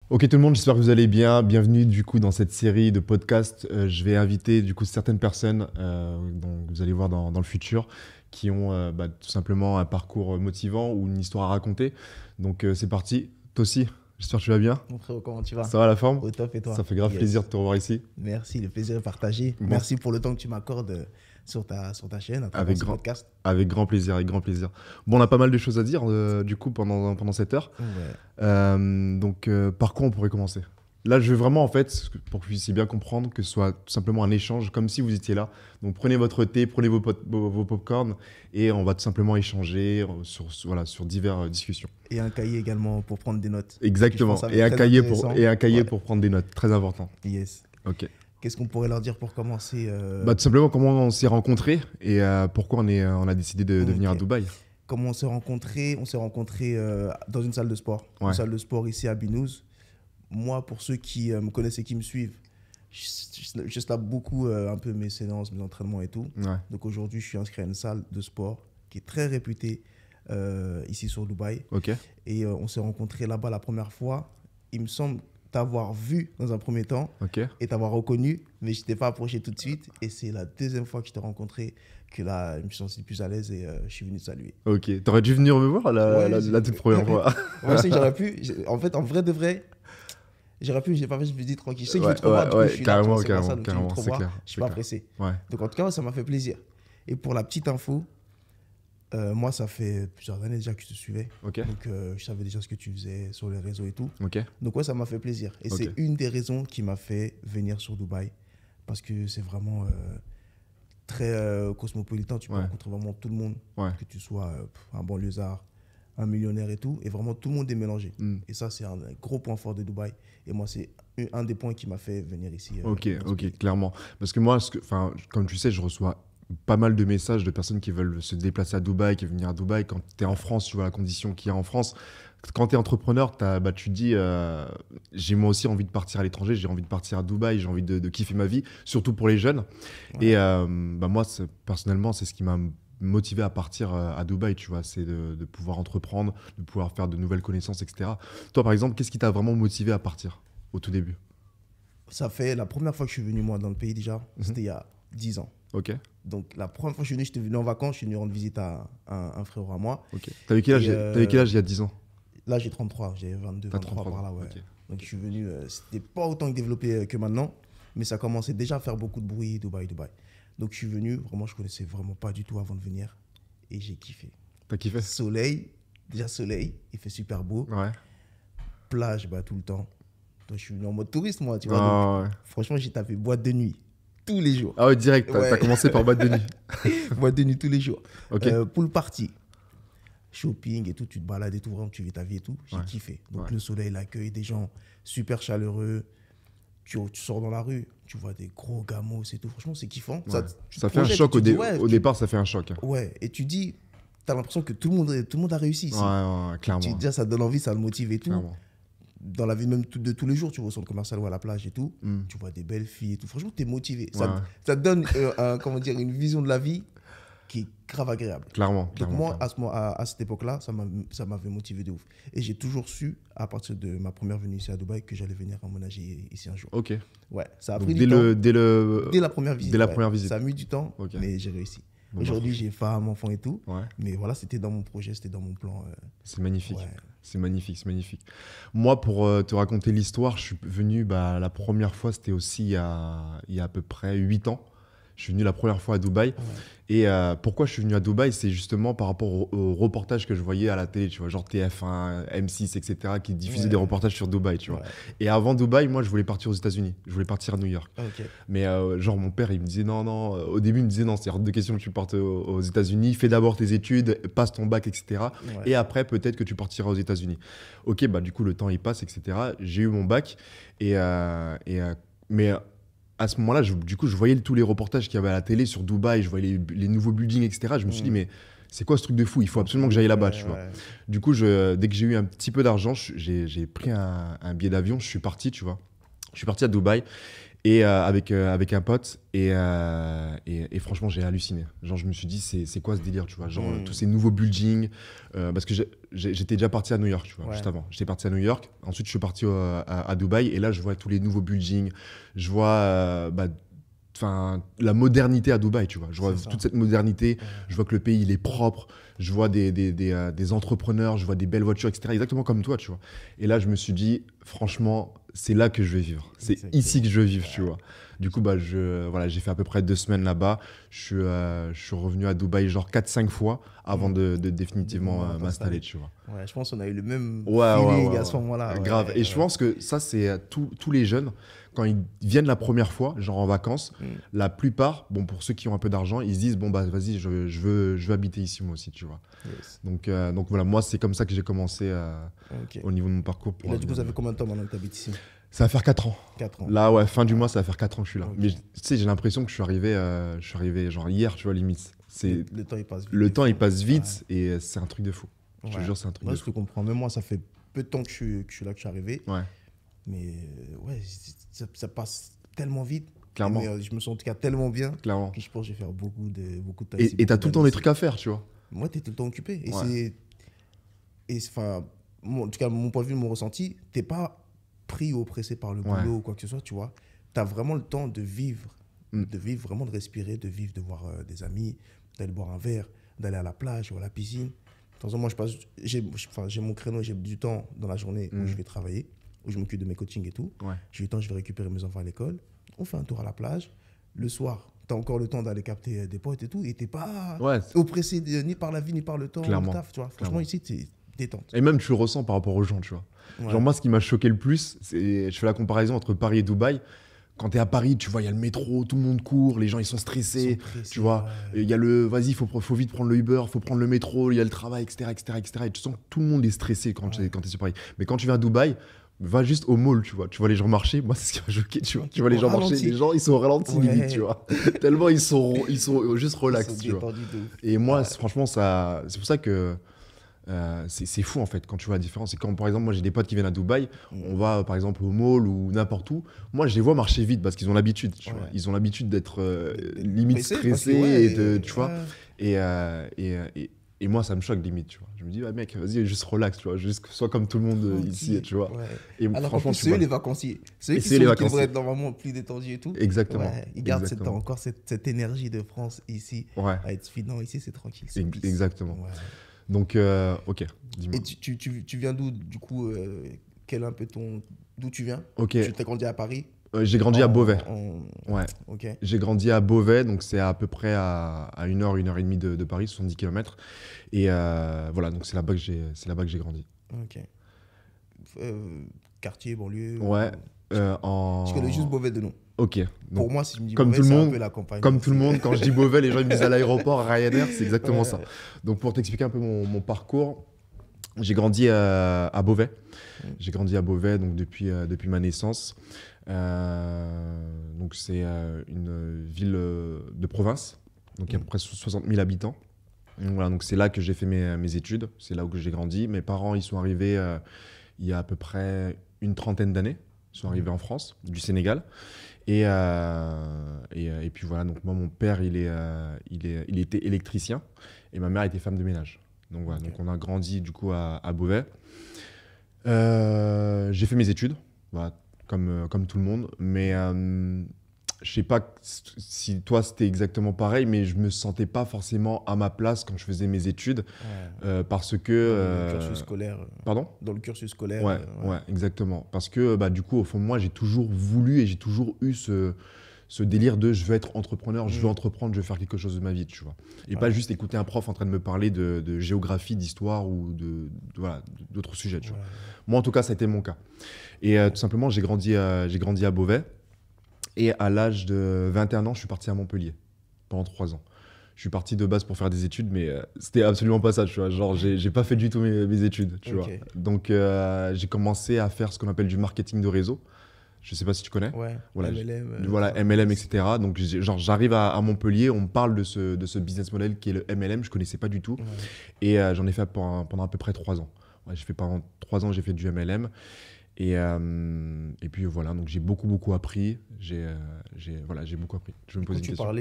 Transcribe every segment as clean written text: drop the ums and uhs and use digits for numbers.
Ok tout le monde, j'espère que vous allez bien. Bienvenue du coup dans cette série de podcasts. Je vais inviter du coup certaines personnes dont vous allez voir dans le futur qui ont tout simplement un parcours motivant ou une histoire à raconter. Donc c'est parti. Toi aussi, j'espère que tu vas bien. Mon frérot, comment tu vas? Ça va la forme? Au top et Ça toi? fait grave plaisir Yes. de te revoir ici. Merci, le plaisir est partagé. Bon, Merci pour le temps que tu m'accordes sur ta chaîne à travers avec ce grand, podcast. avec grand plaisir, avec grand plaisir. Bon, on a pas mal de choses à dire du coup pendant cette heure. Ouais. Par quoi on pourrait commencer? Là, je veux vraiment, en fait, pour que vous puissiez bien comprendre, que ce soit tout simplement un échange, comme si vous étiez là. Donc, prenez votre thé, prenez vos pop-corn, et on va tout simplement échanger sur diverses discussions. Et un cahier également pour prendre des notes. Exactement. Ça va Et être un très cahier intéressant. pour Ouais. prendre des notes. Très important. Yes. Ok. Qu'est-ce qu'on pourrait leur dire pour commencer Tout simplement, comment on s'est rencontrés et pourquoi on a décidé de venir à Ok. Dubaï. Comment on s'est rencontrés? On s'est rencontrés dans une salle de sport. Ouais. Une salle de sport ici à Binouz. Moi, pour ceux qui me connaissent et qui me suivent, je snap beaucoup un peu mes séances, mes entraînements et tout. Ouais. Donc aujourd'hui, je suis inscrit à une salle de sport qui est très réputée ici sur Dubaï. Ok. Et on s'est rencontrés là-bas la première fois. Il me semble t'avoir vu dans un premier temps Ok. et t'avoir reconnu, mais je ne t'ai pas approché tout de suite. Et c'est la deuxième fois que je t'ai rencontré que là, je me suis senti plus à l'aise et je suis venu te saluer. Ok. T'aurais dû venir me voir Ouais, la toute première fois. Moi, je sais que j'aurais pu. En fait, en vrai de vrai, j'aurais pu, je l'ai pas fait, je me dis tranquille. Je sais que je vais te revoir, du coup, je suis là, tu vois, c'est pas ça, donc tu veux te c'est revoir. clair. Je suis pas pressé. Ouais. Donc en tout cas, ça m'a fait plaisir. Et pour la petite info, moi, ça fait plusieurs années déjà que je te suivais. Ok. Donc je savais déjà ce que tu faisais sur les réseaux et tout. Ok. Donc ouais, ça m'a fait plaisir. Et Ok. c'est une des raisons qui m'a fait venir sur Dubaï. Parce que c'est vraiment très cosmopolitain. Tu peux Ouais. rencontrer vraiment tout le monde. Ouais. Que tu sois un banlieusard, un millionnaire et tout. Et vraiment, tout le monde est mélangé. Hmm. Et ça, c'est un gros point fort de Dubaï. Et moi, c'est un des points qui m'a fait venir ici. Ok, dans ce pays. clairement. Parce que moi, comme tu sais, je reçois pas mal de messages de personnes qui veulent se déplacer à Dubaï, qui veulent venir à Dubaï. Quand tu es en France, tu vois la condition qu'il y a en France. Quand tu es entrepreneur, tu te dis, j'ai moi aussi envie de partir à l'étranger, j'ai envie de partir à Dubaï, j'ai envie de kiffer ma vie, surtout pour les jeunes. Ouais. Et moi, personnellement, c'est ce qui m'a motivé à partir à Dubaï, tu vois, c'est de pouvoir entreprendre, de pouvoir faire de nouvelles connaissances, etc. Toi, par exemple, qu'est-ce qui t'a vraiment motivé à partir au tout début? Ça fait la première fois que je suis venu, moi, dans le pays déjà, c'était il y a 10 ans. Ok, Donc, la première fois que je suis venu, j'étais venu en vacances, je suis venu rendre visite à un frérot à moi. ok. T'avais quel âge, Et, t'avais quel âge il y a 10 ans? Là, j'ai 33, j'ai 22, T'as 23 33 par là, ans, ouais. ok. Donc, je suis venu, c'était pas autant développé que maintenant, mais ça commençait déjà à faire beaucoup de bruit, Dubaï. Donc, je suis venu, vraiment, je connaissais vraiment pas du tout avant de venir, et j'ai kiffé. T'as kiffé? Soleil, il fait super beau, Ouais. plage, tout le temps. Donc, je suis venu en mode touriste, moi, tu vois. Donc, Ah ouais. franchement, j'ai tapé boîte de nuit, tous les jours. Ah ouais, direct, t'as Ouais. commencé par boîte de nuit. Boîte de nuit tous les jours. Ok. Pool party, shopping et tout, tu te balades et tout, vraiment, tu vis ta vie et tout. J'ai Ouais. kiffé. Donc Ouais. le soleil, l'accueil des gens super chaleureux. Tu sors dans la rue, tu vois des gros gamos et tout. Franchement, c'est kiffant. Ouais. Tu Ça te fait un projettes, choc tu au, dis, dé- ouais, au départ, ça fait un choc. ouais, et tu dis, t'as l'impression que tout le monde a réussi ici. Ouais, clairement. Déjà, ça te donne envie, ça te motive et tout. Clairement. Dans la vie même de tous les jours, tu vas au centre commercial ou à la plage et tout. Hmm. Tu vois des belles filles et tout. Franchement, tu es motivé. Ouais. Ça te donne comment dire, une vision de la vie qui est grave agréable. Clairement. Donc clairement, moi, clairement. à cette époque-là, ça m'avait motivé de ouf. Et j'ai toujours su, à partir de ma première venue ici à Dubaï, que j'allais venir emménager ici un jour. Ok. Ouais, ça a Donc, pris dès du temps. dès Dès la première visite. dès la ouais. première visite. Ça a mis du temps, Ok. mais j'ai réussi. Bon, Aujourd'hui, j'ai femme, enfant et tout. Ouais. Mais voilà, c'était dans mon projet, c'était dans mon plan. C'est magnifique. Ouais. C'est magnifique, c'est magnifique. Moi, pour te raconter l'histoire, je suis venu, la première fois, c'était aussi il y a à peu près 8 ans. Je suis venu la première fois à Dubaï. Ouais. Et pourquoi je suis venu à Dubaï, c'est justement par rapport aux reportages que je voyais à la télé, tu vois, genre TF1, M6, etc., qui diffusaient Ouais. des reportages sur Dubaï, tu vois. Ouais. Et avant Dubaï, moi, je voulais partir aux États-Unis. Je voulais partir à New York. Ok. Mais genre, mon père, il me disait non. Au début, il me disait non, c'est hors de question que tu partes aux États-Unis. Fais d'abord tes études, passe ton bac, etc. Ouais. Et après, peut-être que tu partiras aux États-Unis. Ok, du coup, le temps, il passe, etc. J'ai eu mon bac. Mais à ce moment-là, du coup, je voyais tous les reportages qu'il y avait à la télé sur Dubaï. Je voyais les nouveaux buildings, etc. Je me suis dit, mais c'est quoi ce truc de fou? Il faut absolument que j'aille là-bas, tu vois. Ouais. Du coup, dès que j'ai eu un petit peu d'argent, j'ai pris un billet d'avion. Je suis parti, tu vois. Je suis parti à Dubaï et avec un pote et franchement j'ai halluciné. Genre je me suis dit c'est quoi ce délire, tu vois, genre tous ces nouveaux buildings parce que j'étais déjà parti à New York, tu vois, juste avant. J'étais parti à New York, ensuite je suis parti à Dubaï et là je vois tous les nouveaux buildings, je vois enfin la modernité à Dubaï, tu vois. Je vois toute cette modernité, je vois que le pays il est propre, je vois des entrepreneurs, je vois des belles voitures, etc. Exactement comme toi, tu vois. Et là je me suis dit franchement c'est là que je vais vivre, c'est ici que je veux vivre, tu vois. Du coup voilà, j'ai fait à peu près 2 semaines là-bas, je suis revenu à Dubaï genre 4-5 fois avant de définitivement m'installer, tu vois. Ouais, je pense qu'on a eu le même Ouais, feeling à ce moment-là. Grave. Et je pense que ça, c'est tous les jeunes, quand ils viennent la première fois, genre en vacances, la plupart, bon, pour ceux qui ont un peu d'argent, ils se disent, bon, bah, vas-y, je veux habiter ici moi aussi, tu vois. Yes. Donc voilà, moi, c'est comme ça que j'ai commencé au niveau de mon parcours. Et là, du coup, ça fait combien de temps maintenant que tu habites ici? Ça va faire 4 ans. 4 ans. Là, ouais, fin du mois, ça va faire 4 ans que je suis là. Okay. Mais tu sais, j'ai l'impression que je suis arrivé genre hier, tu vois, limite. Le temps, il passe vite. Le temps, il passe vite et c'est un truc de fou. Je te jure, c'est un truc de fou. Je te comprends. Même moi, ça fait peu de temps que je suis là, que je suis arrivé. Ouais. Mais ouais, ça passe tellement vite. Clairement. Mais, je me sens en tout cas tellement bien. Clairement. Que je pense que je vais faire beaucoup de temps. Et t'as tout le temps des trucs à faire, tu vois. Moi, t'es tout le temps occupé. Ouais. En tout cas, mon point de vue, mon ressenti, t'es pas pris ou oppressé par le boulot ou quoi que ce soit, tu vois. T'as vraiment le temps de vivre, vraiment de respirer, de vivre, de voir des amis, d'aller boire un verre, d'aller à la plage ou à la piscine. De temps en temps, moi, j'ai mon créneau, j'ai du temps dans la journée où je vais travailler, où je m'occupe de mes coachings et tout. Ouais. J'ai du temps, je vais récupérer mes enfants à l'école. On fait un tour à la plage. Le soir, tu as encore le temps d'aller capter des potes et tout. Et tu n'es pas oppressé ni par la vie, ni par le temps. Clairement. Taf, tu vois. Franchement, ici, tu es détente. Et même, tu le ressens par rapport aux gens, tu vois. Ouais. Genre, moi, ce qui m'a choqué le plus, je fais la comparaison entre Paris et Dubaï. Quand tu es à Paris, tu vois, il y a le métro, tout le monde court, les gens, ils sont stressés, tu vois. Il y a vas-y, faut vite prendre le Uber, faut prendre le métro, il y a le travail, etc., etc., etc. Et tu sens que tout le monde est stressé quand tu es sur Paris. Mais quand tu viens à Dubaï, va juste au mall, tu vois les gens marcher. Moi, c'est ce qui m'a choqué, tu vois. Tu vois les gens marcher, les gens, ils sont au ralenti limite, tu vois. Tellement ils sont juste relax, tu vois. Et moi, franchement, c'est pour ça que c'est fou en fait quand tu vois la différence. Et quand par exemple, moi j'ai des potes qui viennent à Dubaï, on va par exemple au mall ou n'importe où. Moi, je les vois marcher vite parce qu'ils ont l'habitude, tu vois. Ils ont l'habitude d'être limite stressés, tu vois. Et moi, ça me choque limite, tu vois. Je me dis, bah, mec, vas-y, juste relax, tu vois. Juste sois comme tout le monde ici, tu vois. Ouais. Et alors, franchement, c'est eux les vacanciers. C'est eux qui devraient être normalement plus détendus et tout. Exactement. Ouais, ils gardent encore cette énergie de France ici. À être finant ici, c'est tranquille. Exactement. Ouais. Donc, ok, dis-moi. Et tu viens d'où, du coup quel est un peu d'où tu viens? Ok. Tu t'es grandi à Paris? J'ai grandi à Beauvais. Ouais. Okay. J'ai grandi à Beauvais, donc c'est à peu près à 1 heure, 1h30 de Paris, 70 km. Et voilà, donc c'est là-bas que j'ai grandi. Ok. Quartier, banlieue? Ouais. Je connais juste Beauvais de nom. Ok. Donc, pour moi, si je me dis comme Beauvais, tout le monde, c'est un peu la campagne. Comme tout le monde, quand je dis Beauvais, les gens ils me disent à l'aéroport, à Ryanair, c'est exactement ça. Donc pour t'expliquer un peu mon parcours, j'ai grandi à Beauvais. J'ai grandi à Beauvais donc depuis ma naissance. Donc c'est une ville de province, donc il y a à peu près 60 000 habitants. Donc voilà, donc c'est là que j'ai fait mes études, c'est là où j'ai grandi. Mes parents ils sont arrivés il y a à peu près une trentaine d'années. Ils sont arrivés en France, du Sénégal. Et puis voilà, donc moi mon père il était électricien et ma mère était femme de ménage. Donc voilà, donc on a grandi du coup à Beauvais. J'ai fait mes études, voilà, comme tout le monde, mais je sais pas si toi c'était exactement pareil, mais je me sentais pas forcément à ma place quand je faisais mes études, parce que dans le cursus scolaire. Pardon ? Dans le cursus scolaire. Ouais, exactement. Parce que du coup, au fond de moi, j'ai toujours voulu et j'ai toujours eu ce délire de je veux être entrepreneur, je veux entreprendre, je veux faire quelque chose de ma vie, tu vois. Et pas juste écouter un prof en train de me parler de géographie, d'histoire ou d'autres sujets, tu vois. Moi, en tout cas, ça a été mon cas. Et tout simplement, j'ai grandi à Beauvais. Et à l'âge de 21 ans, je suis parti à Montpellier pendant 3 ans. Je suis parti de base pour faire des études, mais c'était absolument pas ça, tu vois. Genre, j'ai pas fait du tout mes études, tu vois. Donc, j'ai commencé à faire ce qu'on appelle du marketing de réseau. Je sais pas si tu connais. Ouais, voilà, MLM. Voilà, MLM, etc. Donc, j'arrive à Montpellier, on me parle de ce business model qui est le MLM, je connaissais pas du tout. Et j'en ai fait pendant à peu près 3 ans. Ouais, pendant 3 ans, j'ai fait du MLM. Et et puis voilà, donc j'ai beaucoup appris. Voilà, j'ai beaucoup appris. Je vais me poser une question.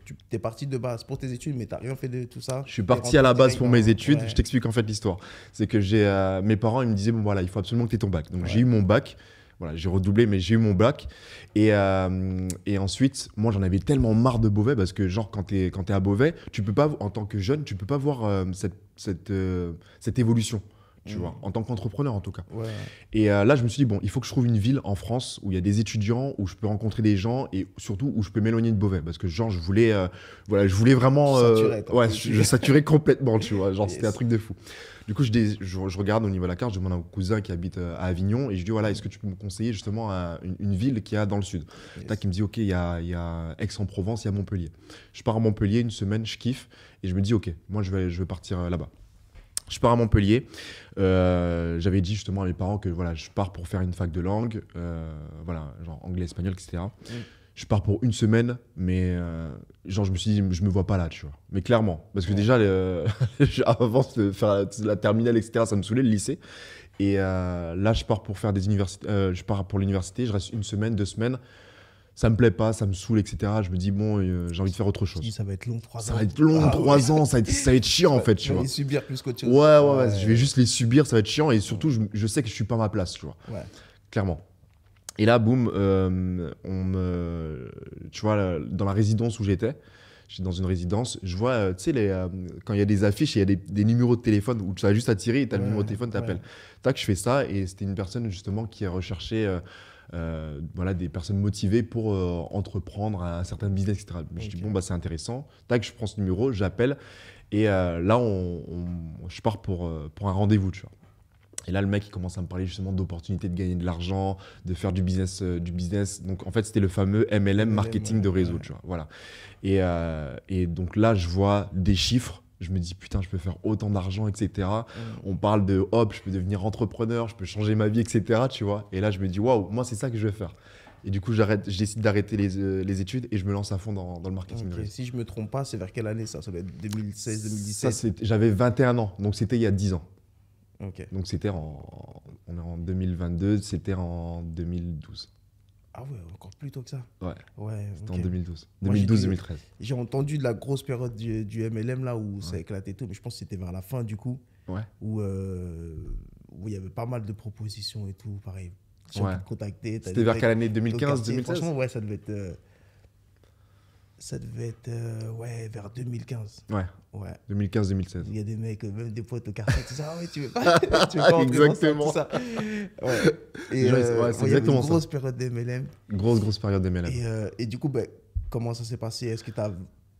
Tu es parti de base pour tes études, mais tu n'as rien fait de tout ça. Je suis parti à la base pour mes études. Ouais. Je t'explique en fait l'histoire. C'est que mes parents ils me disaient bon voilà, il faut absolument que tu aies ton bac. Donc j'ai eu mon bac. Voilà, j'ai redoublé, mais j'ai eu mon bac. Et ensuite, moi, j'en avais tellement marre de Beauvais parce que, genre, quand t'es à Beauvais, tu peux pas, en tant que jeune, tu peux pas voir cette évolution, tu vois, en tant qu'entrepreneur, en tout cas. Ouais. Et là, je me suis dit, bon, il faut que je trouve une ville en France où il y a des étudiants, où je peux rencontrer des gens et surtout où je peux m'éloigner de Beauvais. Parce que, genre, je voulais vraiment. Je saturais complètement, tu vois. Genre, c'était un truc de fou. Du coup, je regarde au niveau de la carte, je demande à mon cousin qui habite à Avignon et je dis voilà, est-ce que tu peux me conseiller justement une ville qui a dans le sud. Tac, il me dit ok, il y a Aix-en-Provence, il y a Montpellier. Je pars à Montpellier une semaine, je kiffe et je me dis ok, moi je vais partir là-bas. Je pars à Montpellier. J'avais dit justement à mes parents que voilà, je pars pour faire une fac de langue, voilà, genre anglais, espagnol, etc. Je pars pour une semaine, mais genre je me suis dit, je me vois pas là, tu vois. Mais clairement, parce que déjà, avant de faire la terminale, etc., ça me saoulait, le lycée. Et là, je pars pour faire des universités. Je pars pour l'université, je reste une semaine, 2 semaines. Ça me plaît pas, ça me saoule, etc. Je me dis, bon, j'ai envie de faire autre chose. Ça va être long, 3 ans. Ça va être long, 3 ans, ça va être chiant, en fait, tu vois. Les subir plus qu'autre chose. Ouais, je vais juste les subir, ça va être chiant. Et surtout, je sais que je suis pas à ma place, tu vois. Ouais. Clairement. Et là, boum, tu vois, dans la résidence où j'étais dans une résidence, je vois, tu sais, quand il y a des affiches, il y a des numéros de téléphone où tu as juste à tirer et tu as le numéro de téléphone, tu appelles. Tac, je fais ça et c'était une personne justement qui recherchait voilà, des personnes motivées pour entreprendre un certain business, etc. Je dis, bon, bah, c'est intéressant. Tac, je prends ce numéro, j'appelle et là, je pars pour un rendez-vous, tu vois. Et là, le mec, il commence à me parler justement d'opportunités de gagner de l'argent, de faire du business. Donc, en fait, c'était le fameux MLM, marketing de réseau, tu vois. Voilà. Et donc là, je vois des chiffres. Je me dis, putain, je peux faire autant d'argent, etc. On parle de, hop, je peux devenir entrepreneur, je peux changer ma vie, etc. Tu vois. Et là, je me dis, waouh, moi, c'est ça que je vais faire. Et du coup, je décide d'arrêter les études et je me lance à fond dans le marketing de réseau. Si je ne me trompe pas, c'est vers quelle année ça? Ça doit être 2016, 2017? J'avais 21 ans, donc c'était il y a 10 ans. Okay. Donc c'était on est en 2022, c'était en 2012. Ah ouais, encore plus tôt que ça. Ouais, c'était en 2012. 2012-2013. J'ai entendu de la grosse période du MLM là où ça éclatait tout, mais je pense que c'était vers la fin du coup. Ouais. Où il y avait pas mal de propositions et tout, pareil. Qui te contactaient. C'était vers quelle année? 2015, 2016? Franchement, ouais, ça devait être vers 2015. Ouais. 2015-2016. Il y a des mecs, même des potes au quartier, tout ça. Ah ouais, tu veux pas exactement. Dans ça, tout ça. Ouais. Et c'est il y avait exactement une grosse période d'MLM. Grosse période d'MLM. Et du coup, comment ça s'est passé? Est-ce que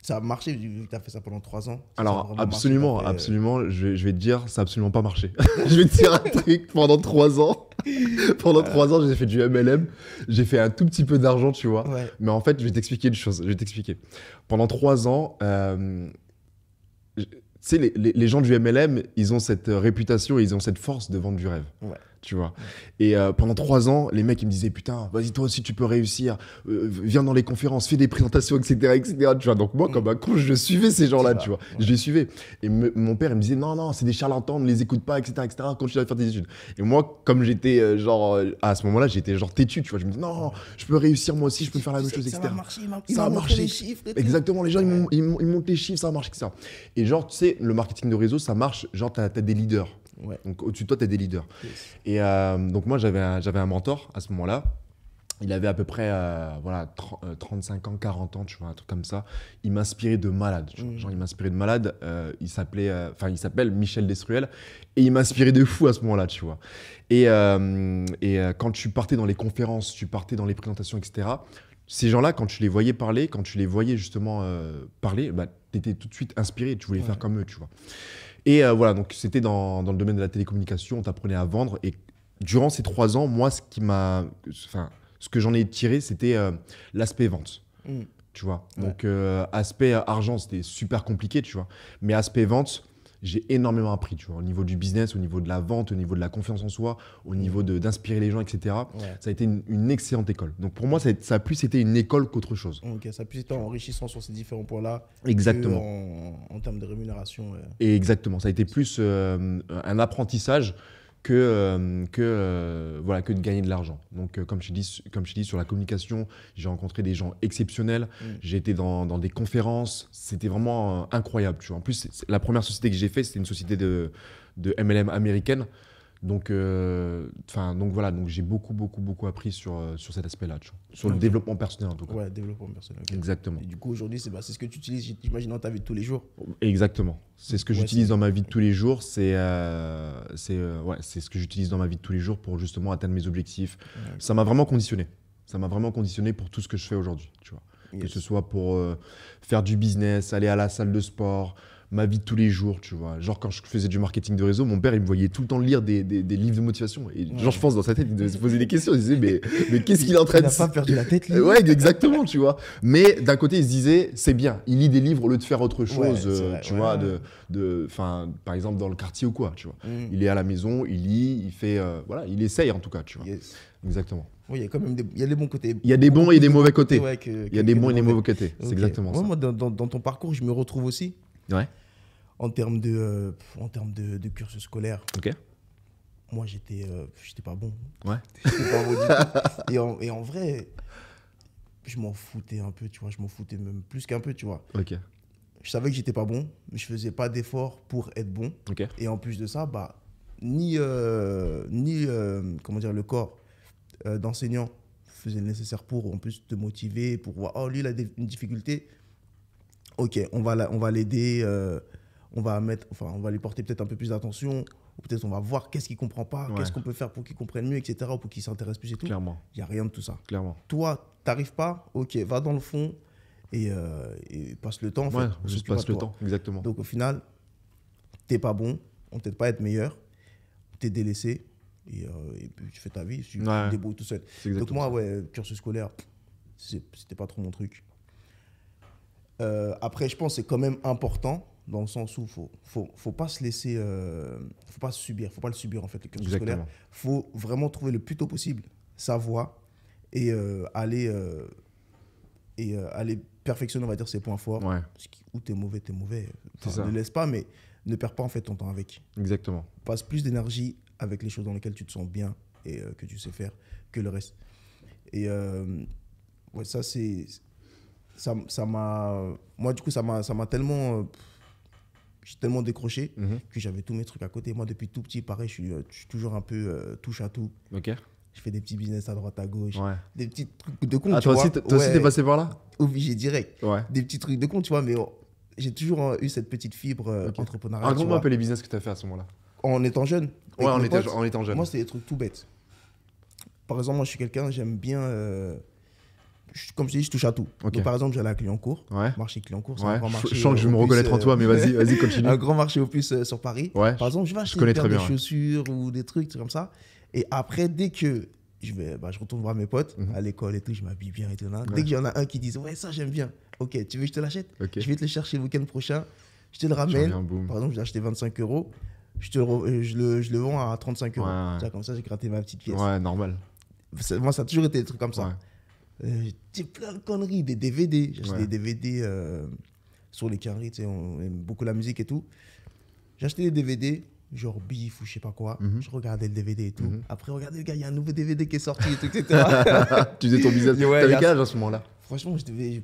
ça a marché vu que tu as fait ça pendant 3 ans? Alors, absolument. Je vais te dire, ça n'a absolument pas marché. Je vais te dire un truc, pendant 3 ans. Pendant 3 ans, j'ai fait du MLM. J'ai fait un tout petit peu d'argent, tu vois. Ouais. Mais en fait, je vais t'expliquer une chose. Pendant 3 ans, tu sais, les gens du MLM, ils ont cette réputation et ils ont cette force de vendre du rêve. Ouais. Tu vois. Et pendant 3 ans, les mecs, ils me disaient, putain, vas-y, toi aussi, tu peux réussir. Viens dans les conférences, fais des présentations, etc. Tu vois. Donc moi, comme un con, je suivais ces gens-là, tu vois. Ouais. Je les suivais. Et mon père, il me disait, non, c'est des charlatans, ne les écoute pas, etc. Continue à faire tes études. Et moi, comme j'étais à ce moment-là, j'étais genre têtu, tu vois. Je me disais, non, je peux réussir moi aussi, je peux faire la même chose, etc. Ça va marcher, ça va marcher. Les chiffres exactement, les gens, ils montent les chiffres, ça va marcher, etc. Et genre, tu sais, le marketing de réseau, ça marche, genre, t'as des leaders. Ouais. Donc au-dessus de toi, tu as des leaders. Yes. Et donc moi, j'avais un mentor à ce moment-là. Il avait à peu près 35 ans, 40 ans, tu vois, un truc comme ça. Il m'inspirait de malade. Genre, il m'inspirait de malade. Il s'appelle Michel Destruel. Et il m'inspirait de fou à ce moment-là, tu vois. Et quand tu partais dans les conférences, tu partais dans les présentations, etc., ces gens-là, quand tu les voyais parler, quand tu les voyais justement parler, bah, tu étais tout de suite inspiré. Tu voulais faire comme eux, tu vois. Et voilà, donc c'était dans le domaine de la télécommunication, on t'apprenait à vendre. Et durant ces 3 ans, moi, ce que j'en ai tiré, c'était l'aspect vente. Tu vois. Donc, aspect argent, c'était super compliqué, tu vois. Mais aspect vente, j'ai énormément appris, tu vois, au niveau du business, au niveau de la vente, au niveau de la confiance en soi, au niveau d'inspirer les gens, etc. Ouais. Ça a été une excellente école. Donc pour moi, ça a plus été une école qu'autre chose. Ok, ça a plus été enrichissant sur ces différents points-là. Exactement. En termes de rémunération. Et exactement, ça a été plus un apprentissage voilà, que de gagner de l'argent. Donc, comme je dis, sur la communication, j'ai rencontré des gens exceptionnels. J'ai été dans des conférences. C'était vraiment incroyable. Tu vois. En plus, la première société que j'ai fait, c'était une société de MLM américaine. Donc voilà, donc j'ai beaucoup appris sur cet aspect-là, tu vois. Sur le développement personnel en tout cas. Ouais, développement personnel. Okay. Exactement. Et du coup, aujourd'hui, c'est ce que tu utilises, j'imagine, dans ta vie de tous les jours. Exactement. C'est ce que j'utilise dans ma vie de tous les jours. C'est ce que j'utilise dans ma vie de tous les jours pour justement atteindre mes objectifs. Ouais. Ça m'a vraiment conditionné. Ça m'a vraiment conditionné pour tout ce que je fais aujourd'hui, tu vois. Yes. Que ce soit pour faire du business, aller à la salle de sport, ma vie de tous les jours, tu vois. Genre, quand je faisais du marketing de réseau, mon père, il me voyait tout le temps lire des livres de motivation. Et genre, je pense dans sa tête, il devait se poser des questions. Il se disait, mais qu'est-ce qu'il est en train de... Il n'a pas perdu la tête, lui. Ouais, exactement, tu vois. Mais d'un côté, il se disait, c'est bien. Il lit des livres au lieu de faire autre chose, tu vois, par exemple, dans le quartier ou quoi, tu vois. Il est à la maison, il lit, il fait... voilà, il essaye en tout cas, tu vois. Yes. Exactement. Oui, il y a quand même des bons côtés. Il y a des bons et des mauvais côtés. Il y a des bons et des mauvais côtés. C'est exactement ça. Moi, dans ton parcours, je me retrouve aussi. Ouais. En termes de cursus scolaire, moi, j'étais pas bon. Ouais. J'étais pas bon du tout. Et en vrai, je m'en foutais un peu, tu vois. Je m'en foutais même plus qu'un peu, tu vois. Ok. Je savais que j'étais pas bon, mais je faisais pas d'efforts pour être bon. Ok. Et en plus de ça, ni le corps d'enseignant faisait le nécessaire pour en plus te motiver, pour voir, oh, lui, il a une difficulté. Ok, on va l'aider. On va lui porter peut-être un peu plus d'attention, ou peut-être on va voir qu'est-ce qu'il ne comprend pas, qu'est-ce qu'on peut faire pour qu'il comprenne mieux, etc., ou pour qu'il s'intéresse plus et tout. Clairement. Il n'y a rien de tout ça. Clairement. Toi, tu n'arrives pas, ok, va dans le fond et passe le temps. En fait, juste passe le temps, exactement. Donc au final, tu n'es pas bon, on ne peut-être pas être meilleur, tu es délaissé et puis tu fais ta vie, tu te débrouilles tout seul. Donc moi, cursus scolaire, c'était pas trop mon truc. Après, je pense que c'est quand même important dans le sens où faut pas se laisser, faut pas le subir en fait, le cursus scolaire. Faut vraiment trouver le plus tôt possible sa voie et aller perfectionner, on va dire, ses points forts. Ouais. Où t'es mauvais. Ça. Ne laisse pas, mais ne perds pas en fait ton temps avec. Exactement. Passe plus d'énergie avec les choses dans lesquelles tu te sens bien et que tu sais faire que le reste. Et ça c'est moi du coup ça m'a tellement j'ai tellement décroché que j'avais tous mes trucs à côté. Moi, depuis tout petit, pareil, je suis toujours un peu touche à tout. Ok. Je fais des petits business à droite, à gauche. Ouais. Des petits trucs de con, toi aussi, t'es passé par là? Obligé, direct. Ouais. Des petits trucs de con, tu vois, mais j'ai toujours eu cette petite fibre entrepreneuriale. Raconte-moi un peu les business que tu as fait à ce moment-là. En étant jeune? Ouais, en étant jeune. Moi, c'était des trucs tout bêtes. Par exemple, moi, je suis quelqu'un, j'aime bien... comme je dis, je touche à tout. Okay. Donc, par exemple, j'allais à Clignancourt, ouais. marché Clignancourt, c'est un grand marché. Je sens que je vais me reconnaître en toi, mais vas-y, continue. Un grand marché au plus sur Paris. Ouais, par exemple, je vais acheter des chaussures ou des trucs comme ça. Et après, dès que je retourne voir mes potes à l'école et tout, je m'habille bien et tout. Là. Dès qu'il y en a un qui dit, ouais, ça j'aime bien. Ok, tu veux que je te l'achète? Je vais te le chercher le week-end prochain. Je te le ramène. Par exemple, je l'ai acheté 25 €. Je le vends à 35 €. Ouais. Comme ça, j'ai gratté ma petite pièce. Ouais, normal. Moi, ça a toujours été des trucs comme ça. J'ai plein de conneries, des DVD. J'ai acheté des DVD sur les quinries, tu sais, on aime beaucoup la musique et tout. J'ai acheté des DVD, genre Bif ou je sais pas quoi. Je regardais le DVD et tout. Après, regardez, le gars, il y a un nouveau DVD qui est sorti et tout, etc. Tu faisais ton business. T'avais quel âge à ce moment-là? Franchement, c'était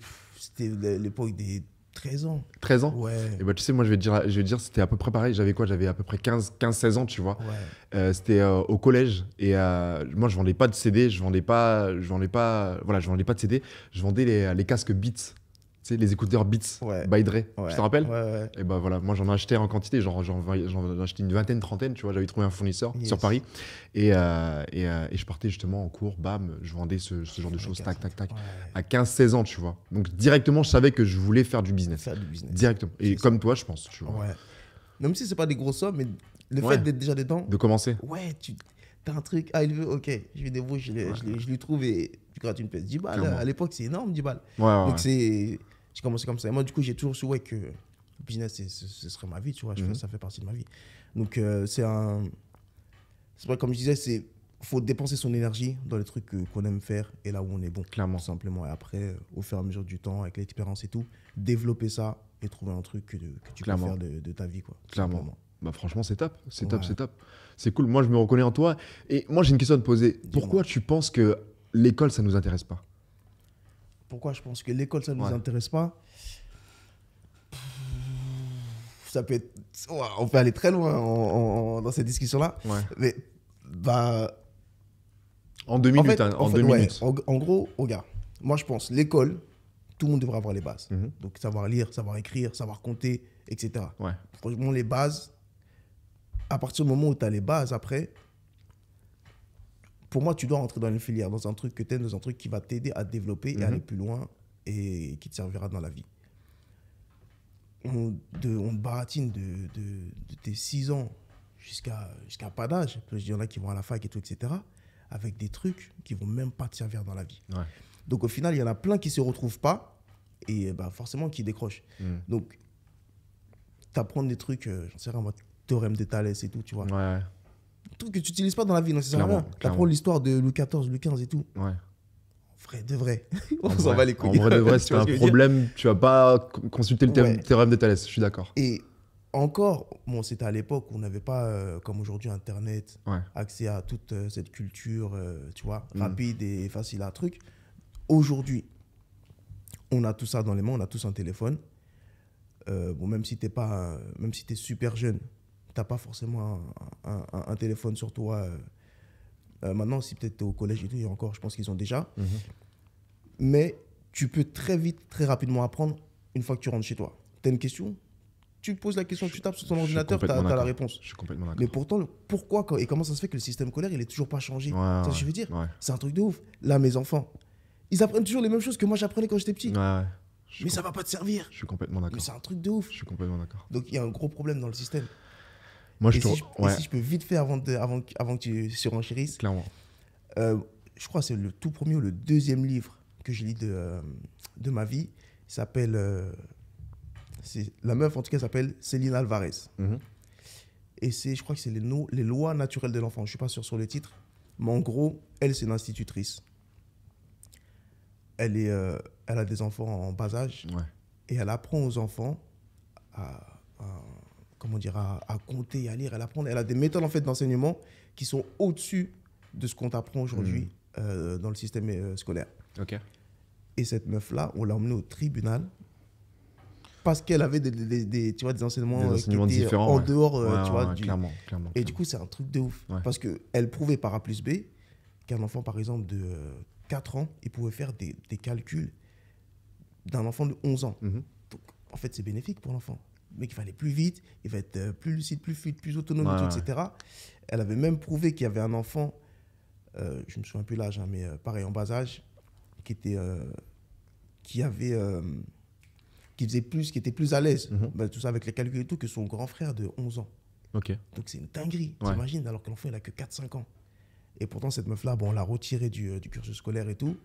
l'époque des 13 ans. 13 ans? Ouais. Et bah, tu sais, moi, je vais te dire, c'était à peu près pareil. J'avais quoi? J'avais à peu près 15-16 ans, tu vois. Ouais. C'était au collège. Et moi, je vendais pas de CD. Je vendais pas de CD. Je vendais les casques Beats. Tu sais, les écouteurs Beats by Dre. Tu te rappelles? Ouais. Et bah voilà, moi, j'en ai acheté en quantité. J'en ai acheté une vingtaine, trentaine, tu vois. J'avais trouvé un fournisseur sur Paris. Et je partais justement en cours. Bam, je vendais ce genre de choses. Tac. Ouais. À 15-16 ans, tu vois. Donc, directement, je savais que je voulais faire du business. Directement. Et comme toi, je pense, tu vois. Ouais. Même si c'est pas des grosses sommes, mais le fait d'être déjà dedans. De commencer. Ouais, t'as un truc, il veut, ok, je vais débrouiller, je lui trouve et tu grattes une pièce. 10 balles, à l'époque, c'est énorme, 10 balles. Donc, j'ai commencé comme ça. Et moi, du coup, j'ai toujours su que le business, ce serait ma vie, tu vois. Ça fait partie de ma vie. Donc, c'est vrai, comme je disais, faut dépenser son énergie dans les trucs qu'on aime faire et là où on est bon. Clairement. Tout simplement. Et après, au fur et à mesure du temps, avec l'expérience et tout, développer ça et trouver un truc que tu peux faire de ta vie, quoi. Clairement. Bah franchement, c'est top. C'est top, Ouais. c'est top. C'est cool. Moi, je me reconnais en toi. Et moi, j'ai une question à te poser. Pourquoi tu penses que l'école, ça nous intéresse pas? Pourquoi je pense que l'école, ça ne nous Ouais. intéresse pas? Ça peut être... Ouah, on peut aller très loin dans cette discussion-là. Ouais. Mais, bah, En 2 en minutes, fait, hein, en en fait, 2 ouais, minutes. en gros, regarde, moi je pense, l'école, tout le monde devrait avoir les bases. Mhm. Donc savoir lire, savoir écrire, savoir compter, etc. Ouais. Franchement, les bases, à partir du moment où tu as les bases, après, pour moi, tu dois rentrer dans une filière, dans un truc que tu aimes, dans un truc qui va t'aider à te développer et aller plus loin et qui te servira dans la vie. On te baratine de tes 6 ans jusqu'à pas d'âge. Il y en a qui vont à la fac et tout, etc. Avec des trucs qui vont même pas te servir dans la vie. Ouais. Donc au final, il y en a plein qui se retrouvent pas et bah, forcément qui décrochent. Donc, t'apprends des trucs, j'en sais rien, moi, théorème de Thalès et tout, tu vois. Ouais. Trucs que tu n'utilises pas dans la vie, non, ça sert à Clairement, rien. T'apprends clairement. l'histoire de Louis XIV, Louis XV et tout. Ouais. Vrai, de vrai. On En s'en vrai- va les couilles. En vrai de vrai, Tu c'était vois un ce que je veux dire. problème. Tu vas pas consulter le Ouais. théorème de Thalès. Je suis d'accord. Et encore, bon, c'était à l'époque où on n'avait pas, comme aujourd'hui, Internet, Ouais. accès à toute cette culture, tu vois, rapide et facile à truc. Aujourd'hui, on a tout ça dans les mains, on a tous un téléphone. Bon, même si t'es pas, même si t'es super jeune, t'as pas forcément un téléphone sur toi. Maintenant, si peut-être t'es au collège et tout, et encore, je pense qu'ils ont déjà. Mais tu peux très vite, très rapidement apprendre une fois que tu rentres chez toi. T'as une question, tu te poses la question, tu tapes sur ton Je suis ordinateur, t'as complètement la d'accord. réponse. Je suis complètement d'accord. Mais pourtant, pourquoi et comment ça se fait que le système scolaire, il est toujours pas changé? Ouais, Tu vois ce que ouais, je veux dire? ouais. C'est un truc de ouf. Là, mes enfants, ils apprennent toujours les mêmes choses que moi j'apprenais quand j'étais petit. Ouais. Mais ça va pas te servir. Je suis complètement Mais d'accord. c'est un truc de ouf. Je suis complètement d'accord. Donc il y a un gros problème dans le système. Moi, je Et te. si et Ouais, si je peux vite faire avant que tu surenchérisses, clairement. je crois que c'est le tout premier ou le deuxième livre que j'ai lu de ma vie. Il s'appelle. La meuf, en tout cas, s'appelle Céline Alvarez. Et je crois que c'est les lois naturelles de l'enfant. Je ne suis pas sûr sur le titre. Mais en gros, elle, c'est une institutrice. Elle a des enfants en bas âge. Ouais. Et elle apprend aux enfants comment dire, à compter, à lire. Elle a des méthodes en fait, d'enseignement qui sont au-dessus de ce qu'on t'apprend aujourd'hui dans le système scolaire. Ok. Et cette meuf-là, on l'a emmenée au tribunal parce qu'elle avait tu vois, des enseignements, Des enseignements qui étaient différents, en ouais. dehors Ouais, tu vois, ouais, clairement. Et du coup, c'est un truc de ouf. Ouais. Parce qu'elle prouvait par A plus B qu'un enfant, par exemple, de 4 ans, il pouvait faire des calculs d'un enfant de 11 ans. Donc, en fait, c'est bénéfique pour l'enfant. Le mec, il va aller plus vite, il va être plus lucide, plus fluide, plus autonome, Ouais, et tout, ouais. etc. Elle avait même prouvé qu'il y avait un enfant, je me souviens plus l'âge, hein, mais pareil, en bas âge, qui était... qui était plus à l'aise, tout ça avec les calculs et tout, que son grand frère de 11 ans. Ok. Donc c'est une dinguerie, Ouais. t'imagines, alors que l'enfant il a que 4-5 ans. Et pourtant cette meuf-là, bon, on l'a retirée du cursus scolaire et tout,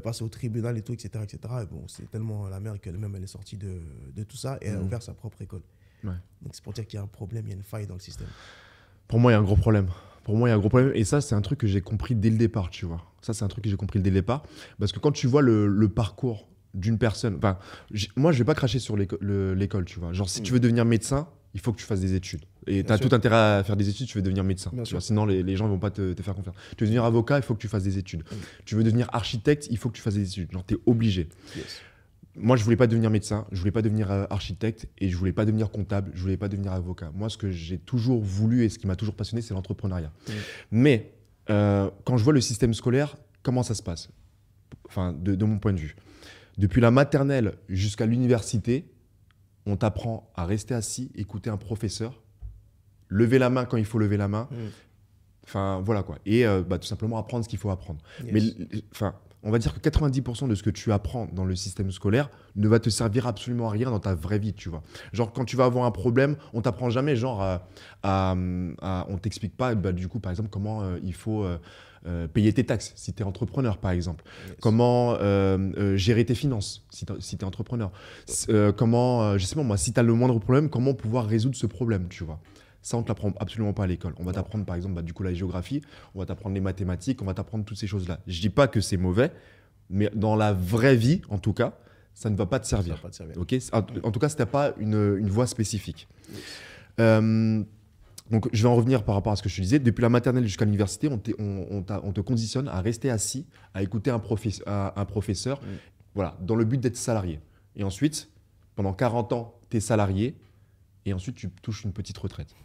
passée au tribunal et tout, etc. Et bon, c'est tellement la merde qu'elle-même elle est sortie de tout ça et elle a ouvert sa propre école. Ouais. Donc c'est pour dire qu'il y a un problème, il y a une faille dans le système. Pour moi, il y a un gros problème. Pour moi, il y a un gros problème. Et ça, c'est un truc que j'ai compris dès le départ, tu vois. Ça, c'est un truc que j'ai compris dès le départ. Parce que quand tu vois le parcours d'une personne... Enfin, moi, je vais pas cracher sur l'école, tu vois. Genre, si tu veux devenir médecin, il faut que tu fasses des études. Et tu as sûr. tout intérêt à faire des études, tu veux devenir médecin. Bien Tu sûr. vois, sinon, les gens ne vont pas te faire confiance. Tu veux devenir avocat, il faut que tu fasses des études. Tu veux devenir architecte, il faut que tu fasses des études. Genre, tu es obligé. Yes. Moi, je voulais pas devenir médecin, je voulais pas devenir architecte et je voulais pas devenir comptable, je voulais pas devenir avocat. Moi, ce que j'ai toujours voulu et ce qui m'a toujours passionné, c'est l'entrepreneuriat. Mais quand je vois le système scolaire, comment ça se passe? Enfin, de mon point de vue. Depuis la maternelle jusqu'à l'université, on t'apprend à rester assis, écouter un professeur, lever la main quand il faut lever la main. Enfin, voilà quoi. Et tout simplement apprendre ce qu'il faut apprendre. Yes. Mais enfin, on va dire que 90% de ce que tu apprends dans le système scolaire ne va te servir absolument à rien dans ta vraie vie, tu vois. Genre, quand tu vas avoir un problème, on t'apprend jamais, genre, on t'explique pas, du coup, par exemple, comment il faut payer tes taxes, si tu es entrepreneur, par exemple. Yes. Comment gérer tes finances, si tu es entrepreneur. Comment, je sais pas moi, si tu as le moindre problème, comment pouvoir résoudre ce problème, tu vois. Ça, on ne te l'apprend absolument pas à l'école. On va t'apprendre, par exemple, du coup, la géographie, on va t'apprendre les mathématiques, on va t'apprendre toutes ces choses-là. Je ne dis pas que c'est mauvais, mais dans la vraie vie, en tout cas, ça ne va pas te servir. Ça va pas te servir. Ok. En tout cas, si tu n'as pas une voie spécifique. Donc, je vais en revenir par rapport à ce que je te disais. Depuis la maternelle jusqu'à l'université, on te conditionne à rester assis, à écouter un professeur, voilà, dans le but d'être salarié. Et ensuite, pendant 40 ans, tu es salarié, et ensuite, tu touches une petite retraite.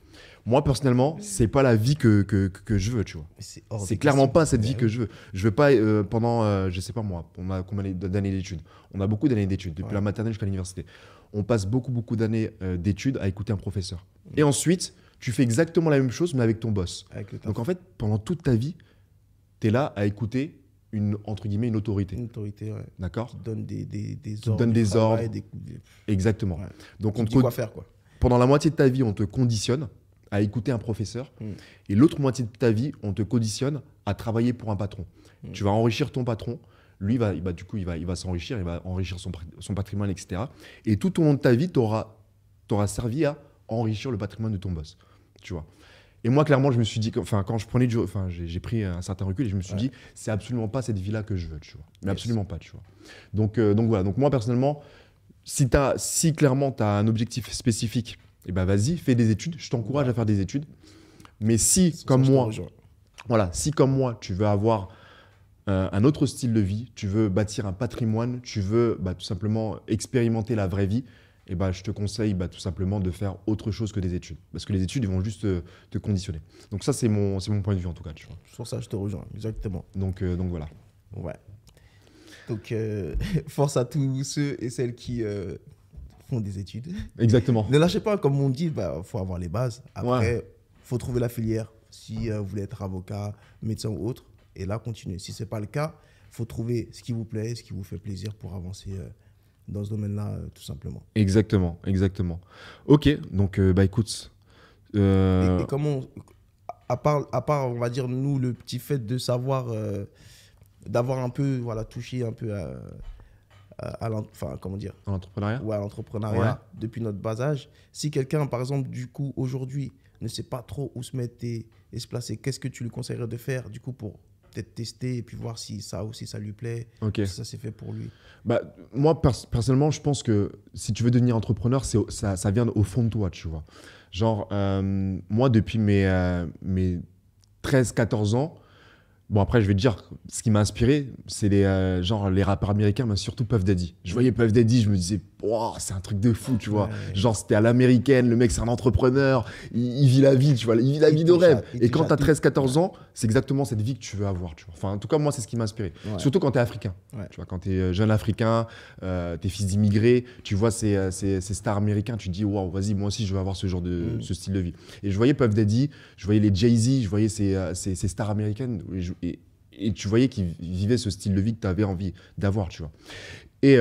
Moi, personnellement, c'est pas la vie que je veux, tu vois. C'est clairement pas cette vie que je veux. Je veux pas, pendant, je sais pas moi, on a combien d'années d'études? On a beaucoup d'années d'études, depuis la maternelle jusqu'à l'université. On passe beaucoup d'années d'études à écouter un professeur. Et ensuite, tu fais exactement la même chose, mais avec ton boss. Donc en fait, pendant toute ta vie, tu es là à écouter entre guillemets, une autorité. Une autorité, ouais. D'accord. Qui donne des Qui ordres. donne des ordres. Des... Exactement. Ouais. Donc on te dit quoi faire, quoi. Pendant la moitié de ta vie, on te conditionne à écouter un professeur. Et l'autre moitié de ta vie, on te conditionne à travailler pour un patron. Tu vas enrichir ton patron. Lui, du coup, il va s'enrichir, il va enrichir son patrimoine, etc. Et tout au long de ta vie, tu auras servi à enrichir le patrimoine de ton boss. Tu vois. Et moi, clairement, je me suis dit, quand je prenais j'ai pris un certain recul et je me suis dit, c'est absolument pas cette vie-là que je veux, tu vois. Mais absolument pas, tu vois. Donc voilà. Donc moi, personnellement, si clairement tu as un objectif spécifique, eh ben vas-y, fais des études. Je t'encourage à faire des études. Mais si, comme moi, tu veux avoir un autre style de vie, tu veux bâtir un patrimoine, tu veux tout simplement expérimenter la vraie vie, eh ben, je te conseille tout simplement de faire autre chose que des études. Parce que les études, ils vont juste te conditionner. Donc ça, c'est mon point de vue en tout cas. Tu vois. Sur ça, je te rejoins, exactement. Donc voilà. Ouais. Donc, force à tous ceux et celles qui font des études. Exactement. Ne lâchez pas, comme on dit, faut avoir les bases. Après, faut trouver la filière. Si vous voulez être avocat, médecin ou autre, et là, continuez. Si ce n'est pas le cas, faut trouver ce qui vous plaît, ce qui vous fait plaisir pour avancer dans ce domaine-là, tout simplement. Exactement. Ok, donc écoute. Et comment, à part, on va dire, nous, le petit fait de savoir, d'avoir un peu, touché un peu à l'entrepreneuriat. Ouais, à l'entrepreneuriat depuis notre bas âge. Si quelqu'un, par exemple, du coup, aujourd'hui, ne sait pas trop où se mettre et se placer, qu'est-ce que tu lui conseillerais de faire, du coup, pour peut-être tester et puis voir si ça aussi, ça lui plaît, si ça s'est fait pour lui? Moi, personnellement, je pense que si tu veux devenir entrepreneur, ça vient au fond de toi, tu vois. Genre, moi, depuis mes 13-14 ans, bon, après, je vais te dire, ce qui m'a inspiré, c'est les rappeurs américains, mais surtout Puff Daddy. Je voyais Puff Daddy, je me disais, wow, c'est un truc de fou, tu vois. Genre, c'était à l'américaine, le mec, c'est un entrepreneur, il vit la vie, tu vois, il vit la vie de rêve. Et quand tu as 13-14 ans, c'est exactement cette vie que tu veux avoir, tu vois. Enfin, en tout cas, moi, c'est ce qui m'a inspiré. Surtout quand tu es africain. Tu vois, quand tu es jeune africain, tu es fils d'immigrés, tu vois ces stars américains, tu te dis, waouh, vas-y, moi aussi, je veux avoir ce genre ce style de vie. Et je voyais Puff Daddy, je voyais les Jay-Z, je voyais ces stars américaines. Et tu voyais qu'ils vivaient ce style de vie que tu avais envie d'avoir, tu vois. Et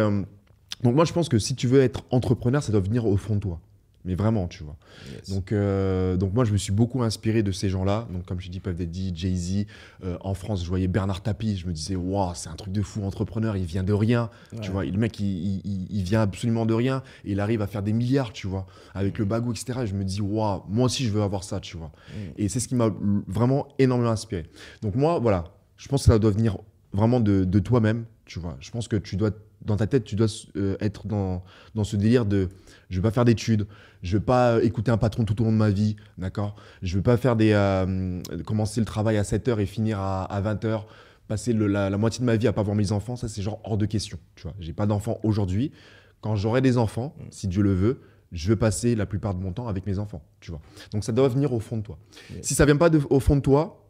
donc moi, je pense que si tu veux être entrepreneur, ça doit venir au fond de toi. Mais vraiment, tu vois. Yes. Donc moi, je me suis beaucoup inspiré de ces gens-là. Donc comme je dis, Puff Daddy, Jay-Z. En France, je voyais Bernard Tapie. Je me disais, waouh, c'est un truc de fou, entrepreneur. Il vient de rien. Tu vois, le mec, il vient absolument de rien. Et il arrive à faire des milliards, tu vois, avec le bagou, etc. Et je me dis, waouh, moi aussi, je veux avoir ça, tu vois. Et c'est ce qui m'a vraiment énormément inspiré. Donc moi, voilà, je pense que ça doit venir vraiment de toi-même, tu vois. Je pense que dans ta tête, tu dois être dans ce délire de je ne vais pas faire d'études, je ne vais pas écouter un patron tout au long de ma vie, d'accord. Je ne vais pas faire commencer le travail à 7h et finir à 20h, passer la moitié de ma vie à ne pas voir mes enfants, ça c'est genre hors de question, tu vois. Je n'ai pas d'enfants aujourd'hui. Quand j'aurai des enfants, si Dieu le veut, je veux passer la plupart de mon temps avec mes enfants, tu vois. Donc ça doit venir au fond de toi. Yes. Si ça ne vient pas au fond de toi,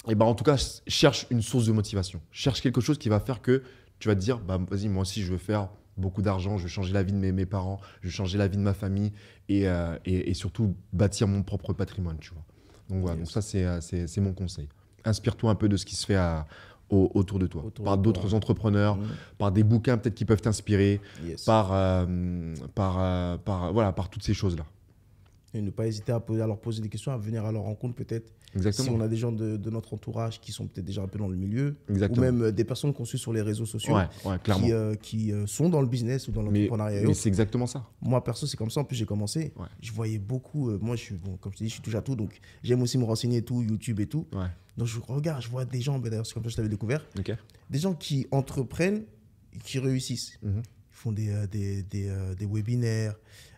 en tout cas, cherche une source de motivation. Cherche quelque chose qui va faire que tu vas te dire, vas-y, moi aussi, je veux faire beaucoup d'argent, je veux changer la vie de mes parents, je veux changer la vie de ma famille et surtout bâtir mon propre patrimoine, tu vois. Donc voilà, donc ça, c'est mon conseil. Inspire-toi un peu de ce qui se fait autour de toi, par d'autres entrepreneurs, par des bouquins peut-être qui peuvent t'inspirer, par toutes ces choses-là. Et ne pas hésiter à leur poser des questions, à venir à leur rencontre peut-être. Exactement. Si on a des gens de notre entourage qui sont peut-être déjà un peu dans le milieu, Exactement. ou même des personnes qu'on suit sur les réseaux sociaux qui sont dans le business ou dans l'entrepreneuriat. Mais c'est exactement ça. Moi, perso, c'est comme ça. En plus, j'ai commencé. Je voyais beaucoup. Moi, comme je te dis, je suis touche à tout. Donc, j'aime aussi me renseigner et tout, YouTube et tout. Donc, je vois des gens, d'ailleurs, c'est comme ça que je t'avais découvert. Des gens qui entreprennent et qui réussissent. Il ils font des webinaires.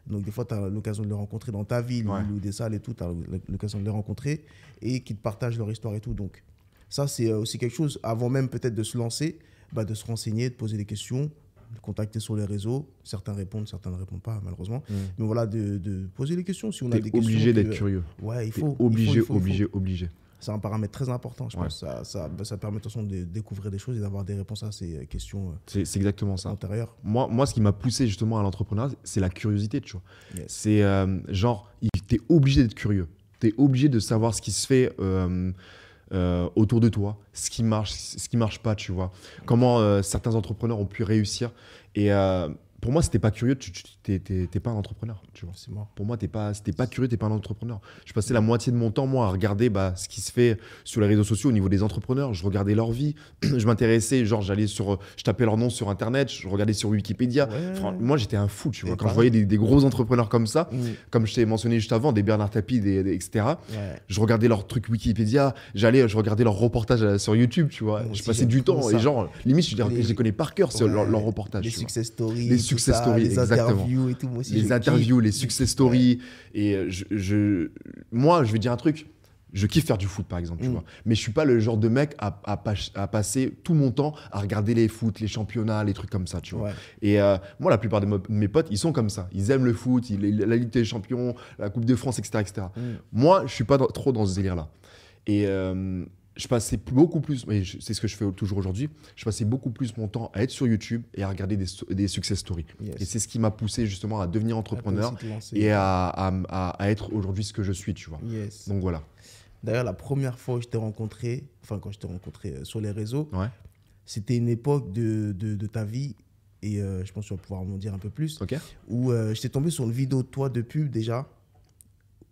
Donc, des fois, tu as l'occasion de les rencontrer dans ta ville, ou des salles et tout, tu as l'occasion de les rencontrer et qui te partagent leur histoire et tout. Donc, ça, c'est aussi quelque chose, avant même peut-être de se lancer, de se renseigner, de poser des questions, de contacter sur les réseaux. Certains répondent, certains ne répondent pas, malheureusement. Mais voilà, de poser les questions. Si on a des questions. Obligé d'être curieux. Ouais, il faut. Obligé. C'est un paramètre très important, je pense. Ça permet de toute façon de découvrir des choses et d'avoir des réponses à ces questions c'est exactement ça. antérieures. Moi, ce qui m'a poussé justement à l'entrepreneuriat, c'est la curiosité, tu vois. Yes. C'est genre, t'es obligé d'être curieux. T'es obligé de savoir ce qui se fait autour de toi, ce qui marche pas, tu vois. Comment certains entrepreneurs ont pu réussir. Et pour moi, si t'es pas curieux, t'es pas un entrepreneur, tu vois. C'est mort. Pour moi, si t'es pas curieux, t'es pas un entrepreneur. Je passais la moitié de mon temps, moi, à regarder ce qui se fait sur les réseaux sociaux au niveau des entrepreneurs. Je regardais leur vie. Je m'intéressais, genre, je tapais leur nom sur Internet, je regardais sur Wikipédia. Ouais. Moi, j'étais un fou, tu vois. Quand je voyais des gros entrepreneurs comme ça, comme je t'ai mentionné juste avant, des Bernard Tapie, etc., je regardais leurs trucs Wikipédia, je regardais leurs reportages sur YouTube, tu vois. Je passais du temps et genre, limite, je les connais par cœur, leurs reportages. Les success stories. Les success stories, les exactement. interviews et tout. Moi aussi, les interviews, les success stories. Et moi, je vais dire un truc. Je kiffe faire du foot, par exemple, tu vois. Mais je suis pas le genre de mec à passer tout mon temps à regarder les foot, les championnats, les trucs comme ça, tu vois. Et moi, la plupart de mes potes, ils sont comme ça. Ils aiment le foot, la Ligue des Champions, la Coupe de France, etc. Moi, je suis pas trop dans ce délire-là. Et je passais beaucoup plus, mais c'est ce que je fais toujours aujourd'hui, je passais beaucoup plus mon temps à être sur YouTube et à regarder des success stories. Et c'est ce qui m'a poussé justement à devenir entrepreneur et à être aujourd'hui ce que je suis, tu vois. Donc voilà. D'ailleurs, la première fois où je t'ai rencontré, quand je t'ai rencontré sur les réseaux, c'était une époque de ta vie, et je pense que tu vas pouvoir m'en dire un peu plus, où j'étais tombé sur une vidéo de toi de pub déjà,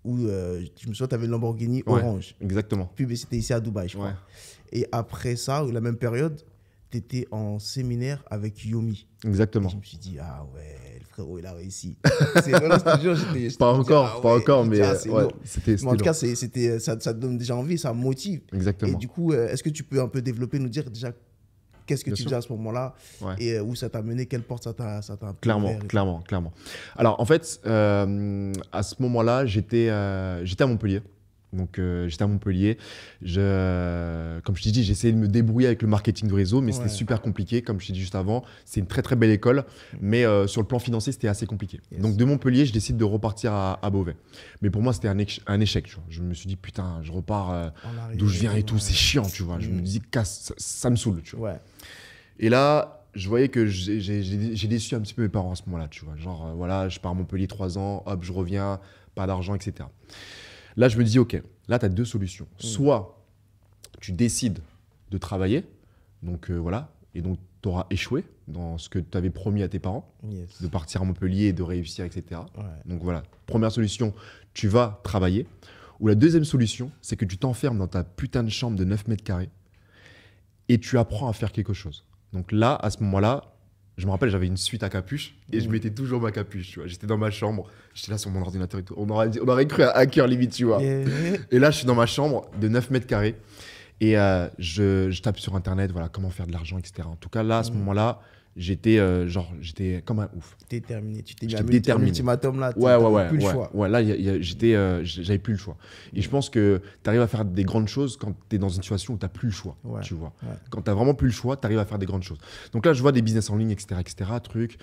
où je me souviens, tu avais une Lamborghini orange. Exactement. Pub, et c'était ici à Dubaï, je crois. Et après ça, la même période, tu étais en séminaire avec Yomi. Exactement. Et je me suis dit, ah ouais, le frérot, il a réussi. Pas encore, mais c'était en tout cas, ça te donne déjà envie, ça motive. Exactement. Et du coup, est-ce que tu peux un peu développer, nous dire déjà qu'est-ce que tu faisais à ce moment-là et où ça t'a mené, quelle porte ça t'a Clairement. Alors, en fait, à ce moment-là, j'étais à Montpellier. Donc, j'étais à Montpellier. Comme je t'ai dit, j'essayais de me débrouiller avec le marketing de réseau, mais c'était super compliqué. Comme je t'ai dit juste avant, c'est une très, très belle école, mais sur le plan financier, c'était assez compliqué. Donc, de Montpellier, je décide de repartir à Beauvais. Mais pour moi, c'était un échec. Tu vois. Je me suis dit, putain, je repars d'où je viens et tout, c'est chiant, tu vois. Je me dis, ça me saoule, tu vois. Et là, je voyais que j'ai déçu un petit peu mes parents à ce moment-là, tu vois. Genre, voilà, je pars à Montpellier 3 ans, hop, je reviens, pas d'argent, etc. Là, je me dis, OK, là, tu as 2 solutions. Soit tu décides de travailler, donc voilà, et donc tu auras échoué dans ce que tu avais promis à tes parents, de partir à Montpellier et de réussir, etc. Donc voilà, première solution, tu vas travailler. Ou la deuxième solution, c'est que tu t'enfermes dans ta putain de chambre de 9 mètres carrés et tu apprends à faire quelque chose. Donc là, à ce moment-là, je me rappelle, j'avais une suite à capuche et je mettais toujours ma capuche, tu vois. J'étais dans ma chambre, j'étais là sur mon ordinateur et tout. On aurait cru à hacker limite, tu vois. Et là, je suis dans ma chambre de 9 mètres carrés et je tape sur Internet, voilà, comment faire de l'argent, etc. En tout cas, là, à ce moment-là, j'étais comme un ouf. Déterminé. Tu t'es mis un ultimatum là. Plus le choix. Ouais, là, j'avais plus le choix. Et je pense que tu arrives à faire des grandes choses quand tu es dans une situation où tu n'as plus le choix. Tu vois. Quand tu n'as vraiment plus le choix, tu arrives à faire des grandes choses. Donc là, je vois des business en ligne, etc. trucs.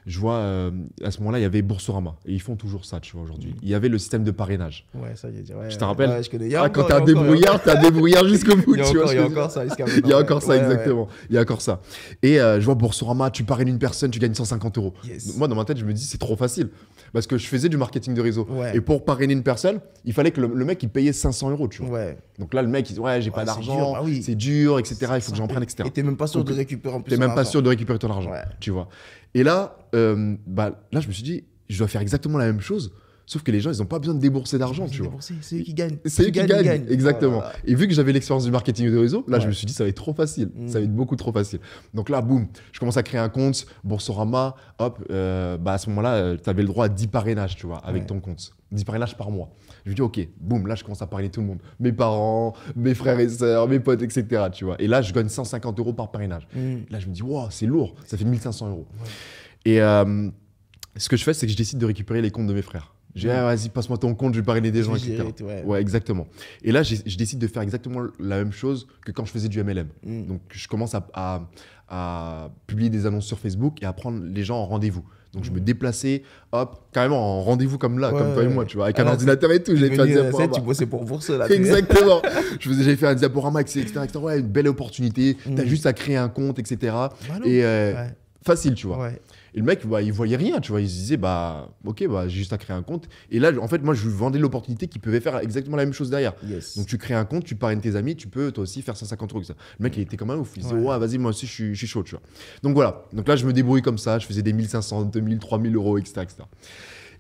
Je vois, à ce moment-là, il y avait Boursorama. Et ils font toujours ça, tu vois, aujourd'hui. Il y avait le système de parrainage. Ouais, ça, je te rappelle. Ouais, je connais. Quand t'as un débrouillard, t'as un débrouillard jusqu'au bout. Il y a encore ça. Il y a encore ça, exactement. Il y a encore ça. Et je vois Boursorama, tu parraines une personne, tu gagnes 150 €. Moi, dans ma tête, je me dis, c'est trop facile. Parce que je faisais du marketing de réseau. Et pour parrainer une personne, il fallait que le mec, il payait 500 €, tu vois. Donc là, le mec, il dit, j'ai pas d'argent, c'est dur, etc. Il faut que j'en prenne, etc. Et t'es même pas sûr de récupérer en plus. T'es même pas sûr de récupérer ton argent, tu vois. Et là, là, je me suis dit, je dois faire exactement la même chose, sauf que les gens, ils n'ont pas besoin de débourser d'argent, tu vois. C'est eux qui gagnent. C'est eux qui gagnent, exactement. Voilà. Et vu que j'avais l'expérience du marketing de réseau, là, je me suis dit, ça va être trop facile. Ça va être beaucoup trop facile. Donc là, boum, je commence à créer un compte, Boursorama, hop, à ce moment-là, tu avais le droit à 10 parrainages, tu vois, avec ton compte. 10 parrainages par mois. Je me dis, OK, boum, là, je commence à parrainer tout le monde. Mes parents, mes frères et sœurs, mes potes, etc., tu vois. Et là, je gagne 150 € par parrainage. Là, je me dis, wow, c'est lourd, ça fait 1 500 €. Et ce que je fais, c'est que je décide de récupérer les comptes de mes frères. Je dis, vas-y, passe-moi ton compte, je vais parrainer des gens, etc. Ouais, exactement. Et là, je décide de faire exactement la même chose que quand je faisais du MLM. Donc, je commence à publier des annonces sur Facebook et à prendre les gens en rendez-vous. Donc, je me déplaçais, hop, carrément en rendez-vous comme là, comme toi et moi, tu vois, avec un ordinateur et tout. J'avais fait un diaporama. Tu bossais pour Bourse, là. Exactement. J'avais fait un diaporama, etc. Ouais, une belle opportunité. T'as juste à créer un compte, etc. Bah non. Et facile, tu vois. Ouais. Et le mec, bah, il voyait rien, tu vois. Il se disait, bah, ok, bah, j'ai juste à créer un compte. Et là, en fait, moi, je lui vendais l'opportunité qu'il pouvait faire exactement la même chose derrière. Yes. Donc, tu crées un compte, tu parraines tes amis, tu peux toi aussi faire 150 euros. Le mec, il était comme un ouf. Il disait, ouais, vas-y, moi aussi, je suis chaud, tu vois. Donc, voilà. Donc là, je me débrouille comme ça. Je faisais des 1500, 2000, 3000 euros, etc. etc.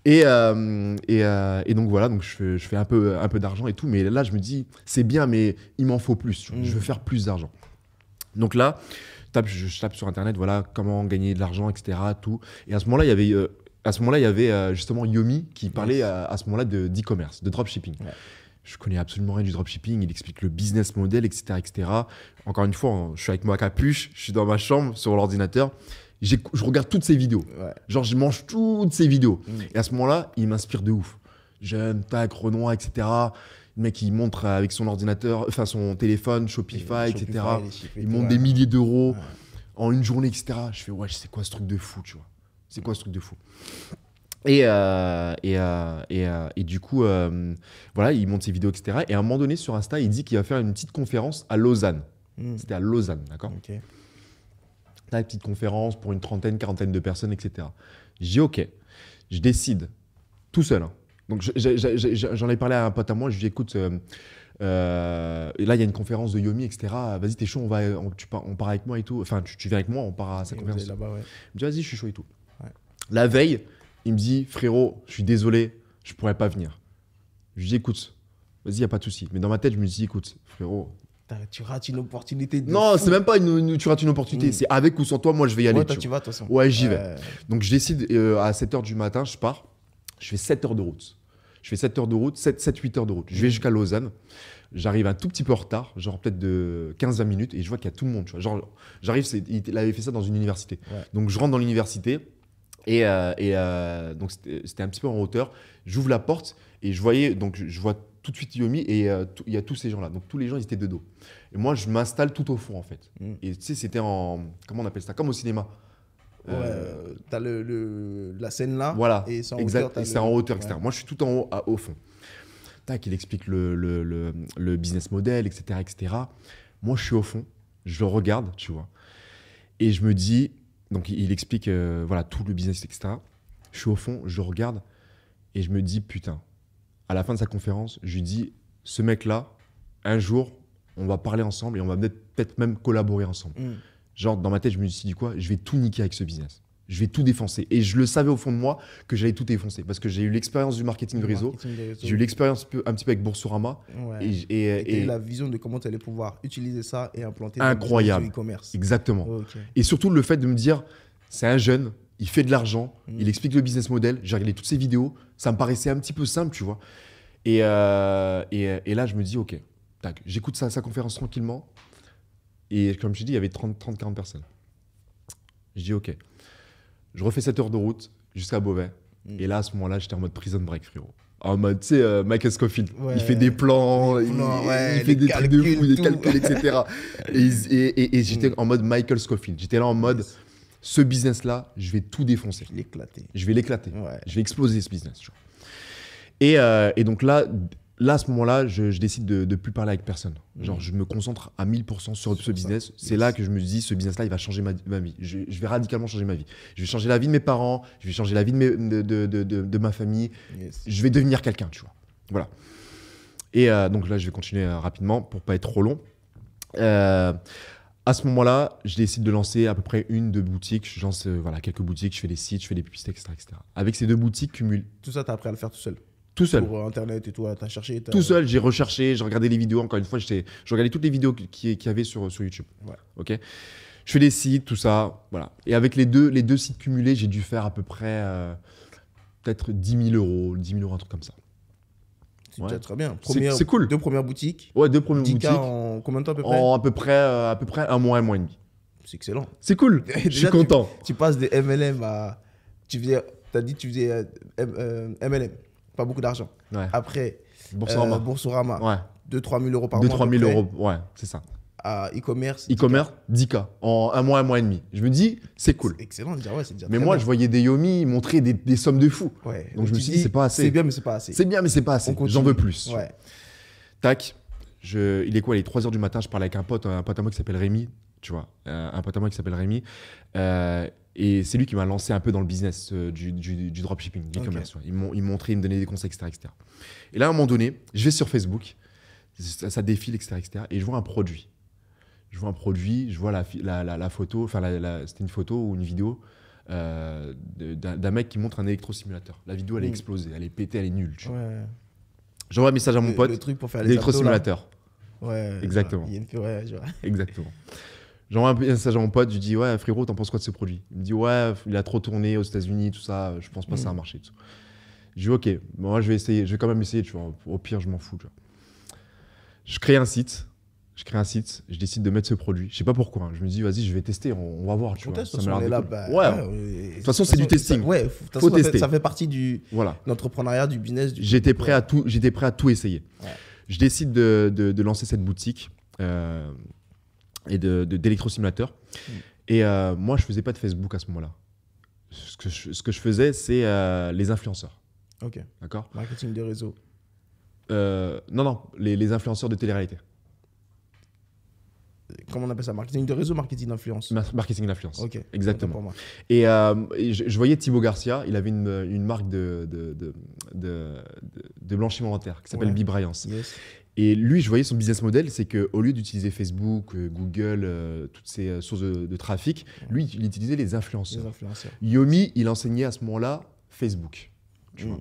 Et donc, voilà. Donc, je fais un peu d'argent et tout. Mais là, je me dis, c'est bien, mais il m'en faut plus. Tu vois. Je veux faire plus d'argent. Donc là, je tape sur internet, voilà, comment gagner de l'argent, etc. Tout. Et à ce moment-là, il y avait justement Yomi qui parlait à ce moment-là d'e-commerce, de dropshipping. Ouais. Je connais absolument rien du dropshipping, il explique le business model, etc. etc. Encore une fois, je suis avec ma capuche, je suis dans ma chambre sur l'ordinateur, je regarde toutes ces vidéos. Ouais. Genre, je mange toutes ces vidéos. Et à ce moment-là, il m'inspire de ouf. Jeune, tac, Renoir, etc. Le mec, il montre avec son ordinateur, enfin son téléphone, Shopify, etc. Il monte des milliers d'euros en une journée, etc. Je fais, ouais, c'est quoi ce truc de fou, tu vois? C'est quoi ce truc de fou? Et du coup, voilà, il monte ses vidéos, etc. Et à un moment donné, sur Insta, il dit qu'il va faire une petite conférence à Lausanne. C'était à Lausanne, d'accord? Okay. Là, une petite conférence pour une trentaine, quarantaine de personnes, etc. Je dis, ok, je décide tout seul, hein. Donc, j'en ai parlé à un pote à moi, je lui ai dit, écoute, et là, il y a une conférence de Yomi, etc. Vas-y, t'es chaud, on part avec moi et tout. Enfin, tu viens avec moi, on part à sa conférence. Là-bas, ouais. Il me dit, vas-y, je suis chaud et tout. Ouais. La veille, il me dit, frérot, je suis désolé, je pourrais pas venir. Je lui dis, écoute, vas-y, il n'y a pas de souci. Mais dans ma tête, je me dis, écoute, frérot. Tu rates une opportunité. Non, c'est même pas tu rates une opportunité. C'est avec ou sans toi, moi, je vais y aller. Ouais, toi, tu vas, de toute façon. Ouais, j'y vais. Donc, je décide à 7h du matin, je pars. Je fais 7 heures de route. 7-8 heures de route. Je vais jusqu'à Lausanne. J'arrive un tout petit peu en retard, genre peut-être de 15-20 minutes, et je vois qu'il y a tout le monde. Tu vois. Genre, j'arrive, il avait fait ça dans une université. Ouais. Donc, je rentre dans l'université, et donc c'était un petit peu en hauteur. J'ouvre la porte, et je vois tout de suite Yomi, et il y a tous ces gens-là. Donc, tous les gens, ils étaient de dos. Et moi, je m'installe tout au fond, en fait. Et tu sais, c'était comment on appelle ça? Comme au cinéma. T'as la scène là, voilà, et c'est en exact, hauteur. C'est en hauteur, etc. Moi, je suis tout en haut, au fond. Tac, il explique le business model, etc., etc. Moi, je suis au fond, je le regarde, tu vois. Et je me dis, donc il explique voilà, tout le business, etc. Je suis au fond, je le regarde, et je me dis, putain, à la fin de sa conférence, je lui dis, ce mec-là, un jour, on va parler ensemble et on va peut-être même collaborer ensemble. Genre, dans ma tête, je me suis dit quoi? Je vais tout niquer avec ce business. Je vais tout défoncer. Et je le savais au fond de moi que j'allais tout défoncer. Parce que j'ai eu l'expérience du marketing de réseau. J'ai eu l'expérience un petit peu avec Boursorama. Ouais. Et la vision de comment tu allais pouvoir utiliser ça et implanter incroyable. Dans le e-commerce. Exactement. Oh, okay. Et surtout, le fait de me dire, c'est un jeune, il fait de l'argent, il explique le business model. J'ai regardé toutes ses vidéos. Ça me paraissait un petit peu simple, tu vois. Et là, je me dis, ok, tac, j'écoute sa conférence tranquillement. Et comme je te dis, il y avait 30-40 personnes. Je dis ok. Je refais 7 heures de route jusqu'à Beauvais. Et là, à ce moment-là, j'étais en mode prison break, frérot. En mode, tu sais, Michael Scofield. Ouais. Il fait des plans, il fait des trucs de fou, des calculs, etc. et j'étais en mode Michael Scofield. J'étais là en mode, ce business-là, je vais tout défoncer. Je vais l'éclater. Ouais. Je vais exploser ce business. Tu vois. Et donc là, à ce moment-là, je décide de ne plus parler avec personne. Genre, je me concentre à 1000% sur ce business. C'est là que je me dis, ce business-là, il va changer ma vie. Je vais radicalement changer ma vie. Je vais changer la vie de mes parents, je vais changer la vie de ma famille. Yes. Je vais devenir quelqu'un, tu vois. Voilà. Et donc là, je vais continuer rapidement pour ne pas être trop long. À ce moment-là, je décide de lancer à peu près 1-2 boutiques. Je lance quelques boutiques, je fais des sites, je fais des publicités, etc., etc. Avec ces 2 boutiques cumulées. Tout ça, tu as appris à le faire tout seul? Tout seul. Pour Internet et tout, t'as cherché? Tout seul, j'ai recherché, j'ai regardé les vidéos. Encore une fois, je regardais toutes les vidéos qu'il y avait sur YouTube. Ouais. Okay, je fais des sites, tout ça. Voilà. Et avec les deux sites cumulés, j'ai dû faire à peu près peut-être 10 000 euros, un truc comme ça. C'est déjà très bien. C'est cool. 2 premières boutiques. Ouais, 2 premières boutiques. En combien de temps à peu près? En à peu près 1 mois et demi. c'est excellent. C'est cool. Je suis content. Tu passes de MLM à. Tu as dit que tu faisais MLM. Pas beaucoup d'argent. Ouais. Après, Boursorama. Boursorama. Ouais. 2-3 000 euros par mois. 2-3 000 euros. Ouais, c'est ça. À e-commerce. E-commerce, 10K. En un mois et demi. Je me dis, c'est cool. C'est excellent. C'est déjà Mais très moi, bien. je voyais des Yomi montrer des sommes de fou. Ouais. Donc je me tu suis dis, dit, c'est pas assez. C'est bien, mais c'est pas assez. C'est bien, mais c'est pas assez. On continue. J'en veux plus. Ouais. Tac. Il est quoi? Il est 3h du matin. Je parle avec un pote à moi qui s'appelle Rémi. Tu vois, un pote à moi qui s'appelle Rémi. Et c'est lui qui m'a lancé un peu dans le business du dropshipping, du e-commerce. Okay. Il me montrait, il me donnait des conseils, etc., etc. Et là, à un moment donné, je vais sur Facebook, ça défile, etc., etc. Et je vois un produit. Je vois la photo, enfin, c'était une photo ou une vidéo d'un mec qui montre un électrosimulateur. La vidéo, elle est explosée, elle est pétée, elle est nulle. Tu vois. Ouais. J'envoie un message à mon pote. Le truc pour faire les l'électrosimulateur. Ouais. Exactement. Ouais, je vois. Exactement. J'envoie un message à mon pote, je lui dis ouais frérot, t'en penses quoi de ce produit? Il me dit ouais, il a trop tourné aux États-Unis, tout ça, je pense pas que ça va marcher. Tout ça. Je dis ok, moi je vais quand même essayer, tu vois. Au pire je m'en fous. Tu vois. Je crée un site, je décide de mettre ce produit. Je sais pas pourquoi, hein. Je me dis vas-y, je vais tester, on va voir. Tu vois. Ça m'a l'air cool. De toute façon c'est du testing. Ouais, faut tester. Ça fait partie du voilà. l'entrepreneuriat, du business. J'étais prêt à tout essayer. Ouais. Je décide de lancer cette boutique. Et d'électrosimulateur. Et moi, je faisais pas de Facebook à ce moment-là. Ce que je faisais, c'est les influenceurs. Ok. D'accord. Marketing de réseau. Non, les influenceurs de télé-réalité. Comment on appelle ça? Marketing de réseau, marketing d'influence. Marketing d'influence. Ok. Exactement. Pour moi. Et je voyais Thibaut Garcia, il avait une marque de blanchiment dentaire qui s'appelle Bibryance. Yes. Et lui, je voyais son business model, c'est qu'au lieu d'utiliser Facebook, Google, toutes ces sources de trafic, lui, il utilisait les influenceurs. Yomi, il enseignait à ce moment-là Facebook. Tu vois.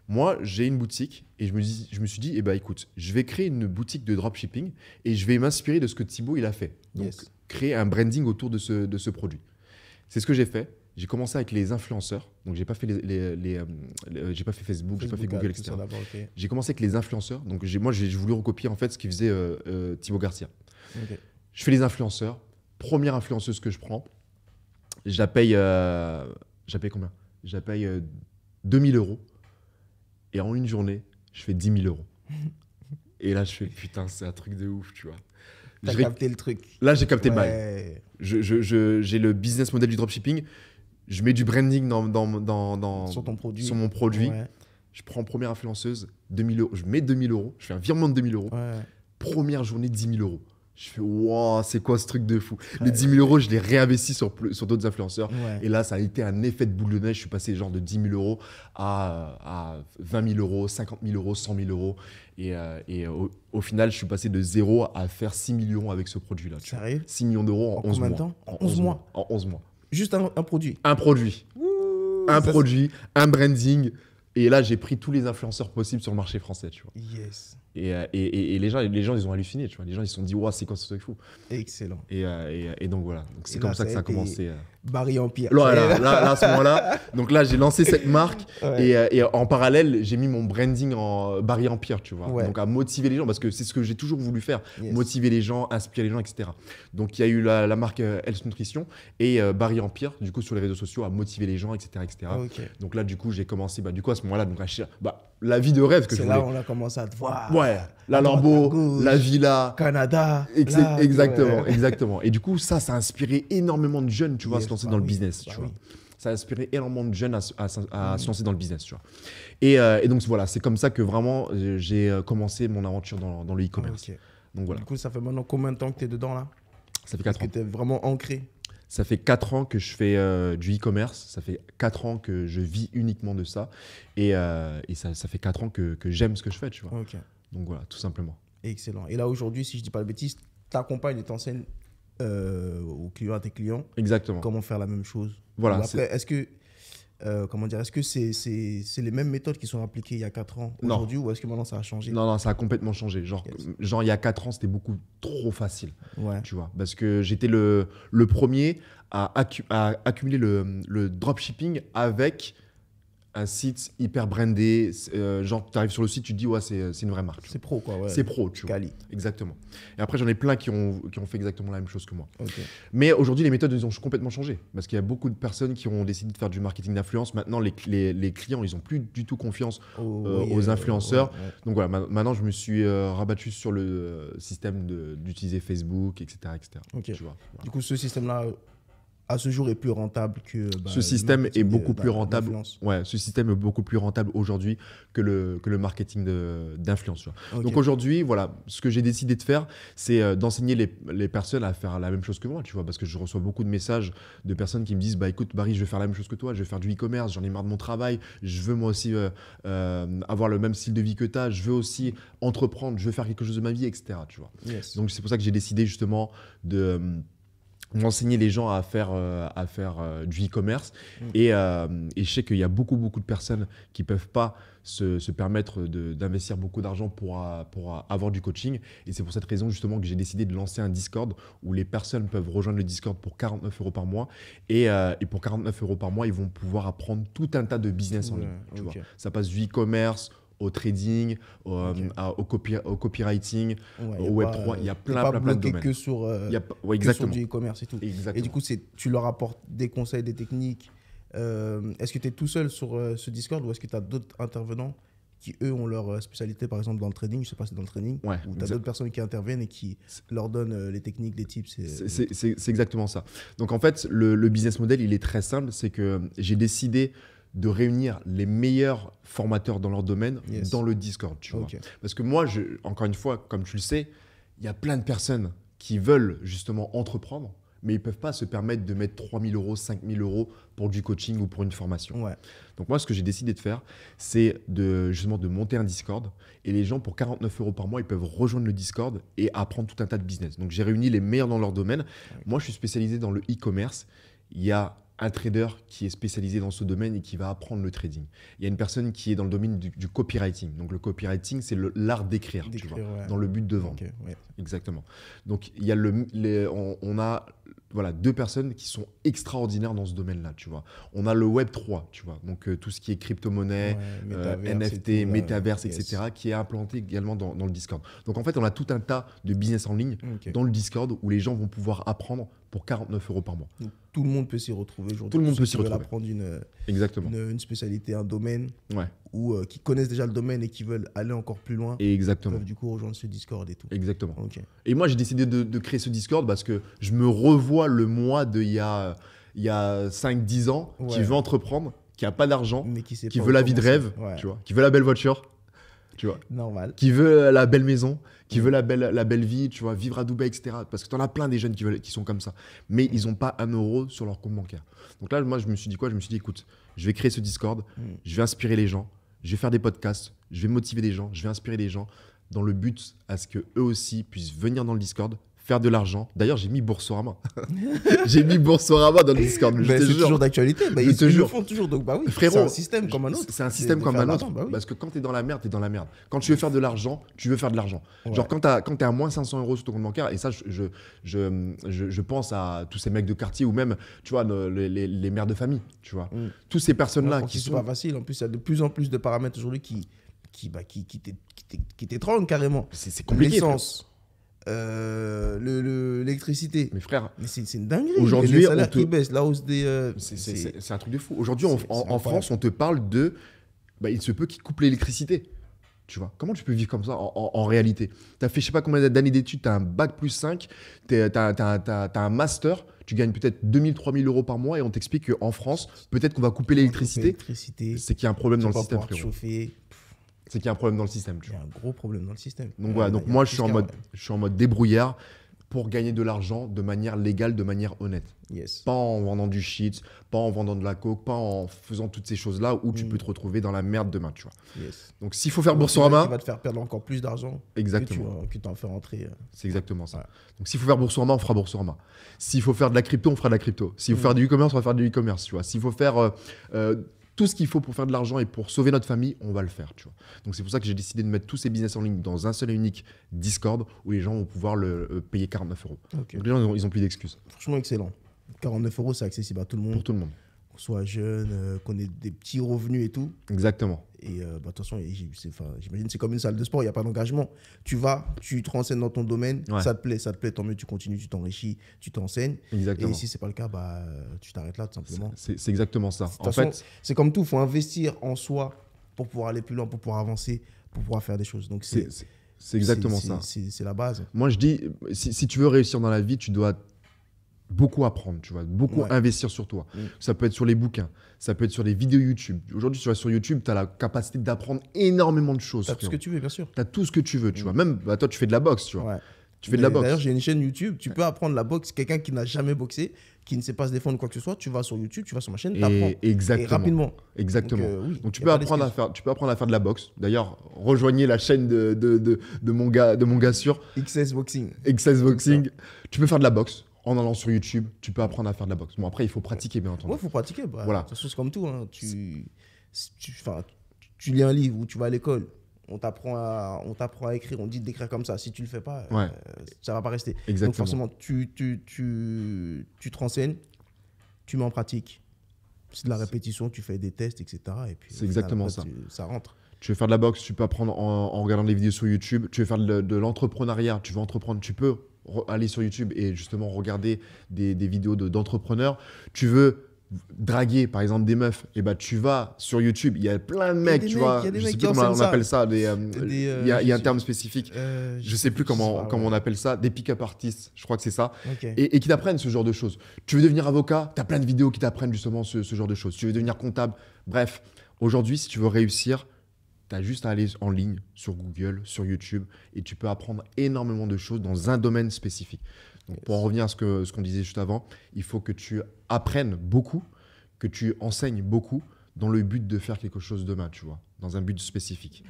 Moi, j'ai une boutique et je me suis dit, eh ben, écoute, je vais créer une boutique de dropshipping et je vais m'inspirer de ce que Thibaut il a fait. Donc, créer un branding autour de ce produit. C'est ce que j'ai fait. J'ai commencé avec les influenceurs, donc j'ai pas fait j'ai pas fait Facebook, j'ai pas fait Google, etc. Okay. J'ai commencé avec les influenceurs, donc j'ai voulu recopier en fait ce qu'il faisait Thibaut Garcia. Okay. Je fais les influenceurs, première influenceuse que je prends, je la paye combien? Je la paye 2000 euros et en une journée, je fais 10 000 euros. Et là, je fais putain, c'est un truc de ouf, tu vois. T'as capté le truc. Là, j'ai capté le bail. J'ai le business model du dropshipping. Je mets du branding sur mon produit. Ouais. Je prends première influenceuse, 2000 euros. Je mets 2000 euros. Je fais un virement de 2000 euros. Ouais. Première journée, 10 000 euros. Je fais wow, c'est quoi ce truc de fou? Les 10 000 euros, je les réinvestis sur d'autres influenceurs. Ouais. Et là, ça a été un effet de boule de neige. Je suis passé genre de 10 000 euros à 20 000 euros, 50 000 euros, 100 000 euros. Et au final, je suis passé de 0 à faire 6 millions avec ce produit-là. Ça arrive? 6 millions d'euros en 11 mois. Temps? En 11 mois. En 11 mois. Juste un produit. Un produit. Ouh, un produit, un branding. Et là, j'ai pris tous les influenceurs possibles sur le marché français, tu vois. Yes. Et les gens, ils ont halluciné, tu vois. Les gens, ils se sont dit, waouh, c'est quoi ce truc fou? Excellent. Et donc voilà. Donc, c'est comme ça que ça a commencé. Barry Empire. Là, à ce moment-là. Donc là, j'ai lancé cette marque. Et en parallèle, j'ai mis mon branding en Barry Empire, tu vois. Ouais. Donc à motiver les gens, parce que c'est ce que j'ai toujours voulu faire. Yes. Motiver les gens, inspirer les gens, etc. Donc il y a eu la marque Health Nutrition et Barry Empire, du coup, sur les réseaux sociaux, à motiver les gens, etc. Okay. Donc là, du coup, j'ai commencé, du coup, à ce moment-là, donc, la vie de rêve que je voulais. C'est là où on a commencé à te voir. Ouais, la Lambo, la villa. Canada. Exactement. Et du coup, ça a inspiré énormément de jeunes, tu vois, à se lancer dans le business, tu vois. Ça a inspiré énormément de jeunes à se lancer dans le business, tu vois. Et donc, voilà, c'est comme ça que vraiment, j'ai commencé mon aventure dans le e-commerce. Okay. Donc, voilà. Du coup, ça fait maintenant combien de temps que tu es dedans, là? Ça fait 4 ans. Que tu es vraiment ancré? Ça fait 4 ans que je fais du e-commerce. Ça fait 4 ans que je vis uniquement de ça. Et ça fait 4 ans que j'aime ce que je fais, tu vois. Okay. Donc voilà, tout simplement. Excellent. Et là, aujourd'hui, si je ne dis pas de bêtises, tu accompagnes et t'enseignes aux clients, à tes clients. Exactement. Comment faire la même chose. Voilà. Après, est-ce que c'est les mêmes méthodes qui sont appliquées il y a 4 ans aujourd'hui, ou est-ce que maintenant ça a changé? Non, ça a complètement changé. Genre il y a 4 ans, c'était beaucoup trop facile. Ouais. Tu vois, parce que j'étais le premier à accumuler le dropshipping avec un site hyper brandé. Genre, tu arrives sur le site, tu te dis, ouais, c'est une vraie marque. C'est pro, quoi. Ouais. C'est pro, tu vois. Quali. Exactement. Et après, j'en ai plein qui ont fait exactement la même chose que moi. Ok. Mais aujourd'hui, les méthodes, elles ont complètement changé. Parce qu'il y a beaucoup de personnes qui ont décidé de faire du marketing d'influence. Maintenant, les clients, ils n'ont plus du tout confiance aux influenceurs. Ouais. Donc voilà, maintenant, je me suis rabattu sur le système d'utiliser Facebook, etc. Ok. Tu vois, voilà. Du coup, ce système-là, à ce jour, est plus rentable que. Ce système est beaucoup plus rentable. d'influence. Ouais, ce système est beaucoup plus rentable aujourd'hui que le marketing d'influence. Tu vois. Ok. Donc aujourd'hui, voilà, ce que j'ai décidé de faire, c'est d'enseigner les personnes à faire la même chose que moi, tu vois, parce que je reçois beaucoup de messages de personnes qui me disent, bah écoute, Barry, je vais faire la même chose que toi, je vais faire du e-commerce, j'en ai marre de mon travail, je veux moi aussi avoir le même style de vie que tu as, je veux aussi entreprendre, je veux faire quelque chose de ma vie, etc. Tu vois. Yes. Donc c'est pour ça que j'ai décidé justement d'enseigner les gens à faire du e-commerce. Et je sais qu'il y a beaucoup de personnes qui ne peuvent pas se permettre d'investir beaucoup d'argent pour avoir du coaching. Et c'est pour cette raison justement que j'ai décidé de lancer un Discord où les personnes peuvent rejoindre le Discord pour 49 € par mois. Et pour 49 € par mois, ils vont pouvoir apprendre tout un tas de business en ligne. Tu vois. Ça passe du e-commerce au trading, au copywriting, au Web3, il y a plein de domaines. Pas bloqué que sur du e-commerce et tout. Exactement. Et du coup, tu leur apportes des conseils, des techniques. Est-ce que tu es tout seul sur ce Discord ou est-ce que tu as d'autres intervenants qui, eux, ont leur spécialité, par exemple, dans le trading? Je ne sais pas si c'est dans le trading. Ouais, ou tu as d'autres personnes qui interviennent et qui leur donnent les techniques, les tips. C'est exactement ça. Donc, en fait, le business model, il est très simple. C'est que j'ai décidé de réunir les meilleurs formateurs dans leur domaine dans le Discord, tu vois. Parce que moi, encore une fois, comme tu le sais, il y a plein de personnes qui veulent justement entreprendre, mais ils ne peuvent pas se permettre de mettre 3 000 €, 5 000 € pour du coaching ou pour une formation. Ouais. Donc moi, ce que j'ai décidé de faire, c'est justement de monter un Discord. Et les gens, pour 49 € par mois, ils peuvent rejoindre le Discord et apprendre tout un tas de business. Donc j'ai réuni les meilleurs dans leur domaine. Ouais. Moi, je suis spécialisé dans le e-commerce. Il y a un trader qui est spécialisé dans ce domaine et qui va apprendre le trading. Il y a une personne qui est dans le domaine du copywriting. Donc le copywriting, c'est l'art d'écrire, tu vois, dans le but de vendre. Okay, ouais. Exactement. Donc il y a on a voilà, 2 personnes qui sont extraordinaires dans ce domaine-là, tu vois. On a le Web 3, tu vois, donc tout ce qui est crypto-monnaie, NFT, métaverse, etc., qui est implanté également dans le Discord. Donc en fait, on a tout un tas de business en ligne dans le Discord où les gens vont pouvoir apprendre pour 49 € par mois. Donc, tout le monde peut s'y retrouver aujourd'hui. Tout le monde peut s'y retrouver. Apprendre une spécialité, un domaine, ouais. ou qui connaissent déjà le domaine et qui veulent aller encore plus loin. Exactement. Peuvent du coup rejoindre ce Discord et tout. Exactement. Okay. Et moi, j'ai décidé de créer ce Discord parce que je me revois le moi d'il y a 5-10 ans, qui veut entreprendre, qui n'a pas d'argent, qui veut la vie de rêve, tu vois, qui veut la belle voiture, tu vois, normal, qui veut la belle maison, qui veut la belle vie, tu vois, vivre à Dubaï, etc. Parce que tu en as plein des jeunes qui sont comme ça. Mais ils n'ont pas 1 € sur leur compte bancaire. Donc là, moi, je me suis dit quoi? Je me suis dit, écoute, je vais créer ce Discord, je vais inspirer les gens, je vais faire des podcasts, je vais motiver des gens, je vais inspirer les gens dans le but à ce qu'eux aussi puissent venir dans le Discord, faire de l'argent. D'ailleurs, j'ai mis Boursorama. J'ai mis Boursorama dans le Discord. C'est toujours d'actualité. Ils le font toujours. Donc, bah oui, frérot, c'est un système comme un autre. C'est un système comme un autre. Bah oui. Parce que quand tu es dans la merde, tu es dans la merde. Quand tu veux faire de l'argent, tu veux faire de l'argent. Ouais. Genre, quand tu es à moins 500 € sur ton compte bancaire, et ça, je pense à tous ces mecs de quartier ou même, tu vois, les mères de famille, tu vois. Toutes ces personnes-là qui sont... C'est pas facile. En plus, il y a de plus en plus de paramètres aujourd'hui qui t'étranglent carrément. C'est compliqué. L'essence. L'électricité. Mais frère, c'est une dinguerie. Aujourd'hui, les salaires qui baissent, la hausse des. C'est un truc de fou. Aujourd'hui, en France, on te parle de. Il se peut qu'ils coupent l'électricité. Tu vois, comment tu peux vivre comme ça en réalité? Tu as fait je sais pas combien d'années d'études, tu as un bac plus 5, tu as un master, tu gagnes peut-être 2 000, 3 000 € par mois et on t'explique qu'en France, peut-être qu'on va couper l'électricité. C'est qu'il y a un problème dans le système, frérot. C'est qu'il y a un problème dans le système. Il y a un gros problème dans le système. Donc voilà, donc moi je suis en mode débrouillard pour gagner de l'argent de manière légale, de manière honnête. Yes. Pas en vendant du shit, pas en vendant de la coke, pas en faisant toutes ces choses-là où tu peux te retrouver dans la merde demain, tu vois. Yes. Donc s'il faut faire Boursorama... Ça va te faire perdre encore plus d'argent que tu en fais rentrer. C'est exactement ça. Ouais. Donc s'il faut faire Boursorama, on fera Boursorama. S'il faut faire de la crypto, on fera de la crypto. S'il faut faire du e-commerce, on va faire du e-commerce, tu vois. S'il faut faire... tout ce qu'il faut pour faire de l'argent et pour sauver notre famille, on va le faire, tu vois. Donc c'est pour ça que j'ai décidé de mettre tous ces business en ligne dans un seul et unique Discord où les gens vont pouvoir le payer 49 €. Okay. Donc les gens, ils ont plus d'excuses. Franchement, excellent. 49 €, c'est accessible à tout le monde. Pour tout le monde. qu'on soit jeune, qu'on ait des petits revenus et tout. Exactement. Et de toute façon, j'imagine que c'est comme une salle de sport, il n'y a pas d'engagement. Tu vas, tu te renseignes dans ton domaine, ça te plaît, tant mieux, tu continues, tu t'enrichis, tu t'enseignes. Exactement. Et si ce n'est pas le cas, tu t'arrêtes là tout simplement. C'est exactement ça. En fait, c'est comme tout, il faut investir en soi pour pouvoir aller plus loin, pour pouvoir avancer, pour pouvoir faire des choses. Donc c'est exactement ça. C'est la base. Moi, je dis, si tu veux réussir dans la vie, tu dois beaucoup apprendre, tu vois, beaucoup investir sur toi. Ça peut être sur les bouquins, ça peut être sur les vidéos YouTube. Aujourd'hui, tu vas sur YouTube, tu as la capacité d'apprendre énormément de choses. Tu as tout ce que tu veux, bien sûr. Tu as tout ce que tu veux, tu vois. Même, toi, tu fais de la boxe, tu vois. Tu fais de la boxe. D'ailleurs, j'ai une chaîne YouTube, tu peux apprendre la boxe. Quelqu'un qui n'a jamais boxé, qui ne sait pas se défendre quoi que ce soit, tu vas sur YouTube, tu vas sur ma chaîne, tu apprends. Exactement. Et rapidement. Exactement. Donc tu peux apprendre à faire de la boxe. D'ailleurs, rejoignez la chaîne de mon gars sûr. XS Boxing. XS Boxing. Tu peux faire de la boxe. En allant sur YouTube, tu peux apprendre à faire de la boxe. Bon, après, il faut pratiquer, bien entendu. Oui, il faut pratiquer. Voilà. C'est comme tout. Hein. Tu lis un livre ou tu vas à l'école, on t'apprend à écrire, on dit d'écrire comme ça. Si tu ne le fais pas, ça ne va pas rester. Exactement. Donc forcément, tu te renseignes, tu mets en pratique. C'est de la répétition, tu fais des tests, etc. Et puis, c'est exactement ça. Ça rentre. Tu veux faire de la boxe, tu peux apprendre en regardant des vidéos sur YouTube. Tu veux faire de l'entrepreneuriat, tu veux entreprendre, tu peux aller sur YouTube et justement regarder des vidéos d'entrepreneurs. Tu veux draguer par exemple des meufs, et tu vas sur YouTube, il y a plein de mecs, tu vois, je sais plus comment on appelle ça, il y a un terme spécifique, je sais plus comment on appelle ça, des pick-up artists, je crois que c'est ça, et qui t'apprennent ce genre de choses. Tu veux devenir avocat, tu as plein de vidéos qui t'apprennent justement ce genre de choses. Tu veux devenir comptable, bref, aujourd'hui si tu veux réussir, tu as juste à aller en ligne sur Google, sur YouTube, et tu peux apprendre énormément de choses dans un domaine spécifique. Donc, pour en revenir à ce qu'on disait juste avant, il faut que tu apprennes beaucoup, que tu enseignes beaucoup dans le but de faire quelque chose demain, tu vois, dans un but spécifique.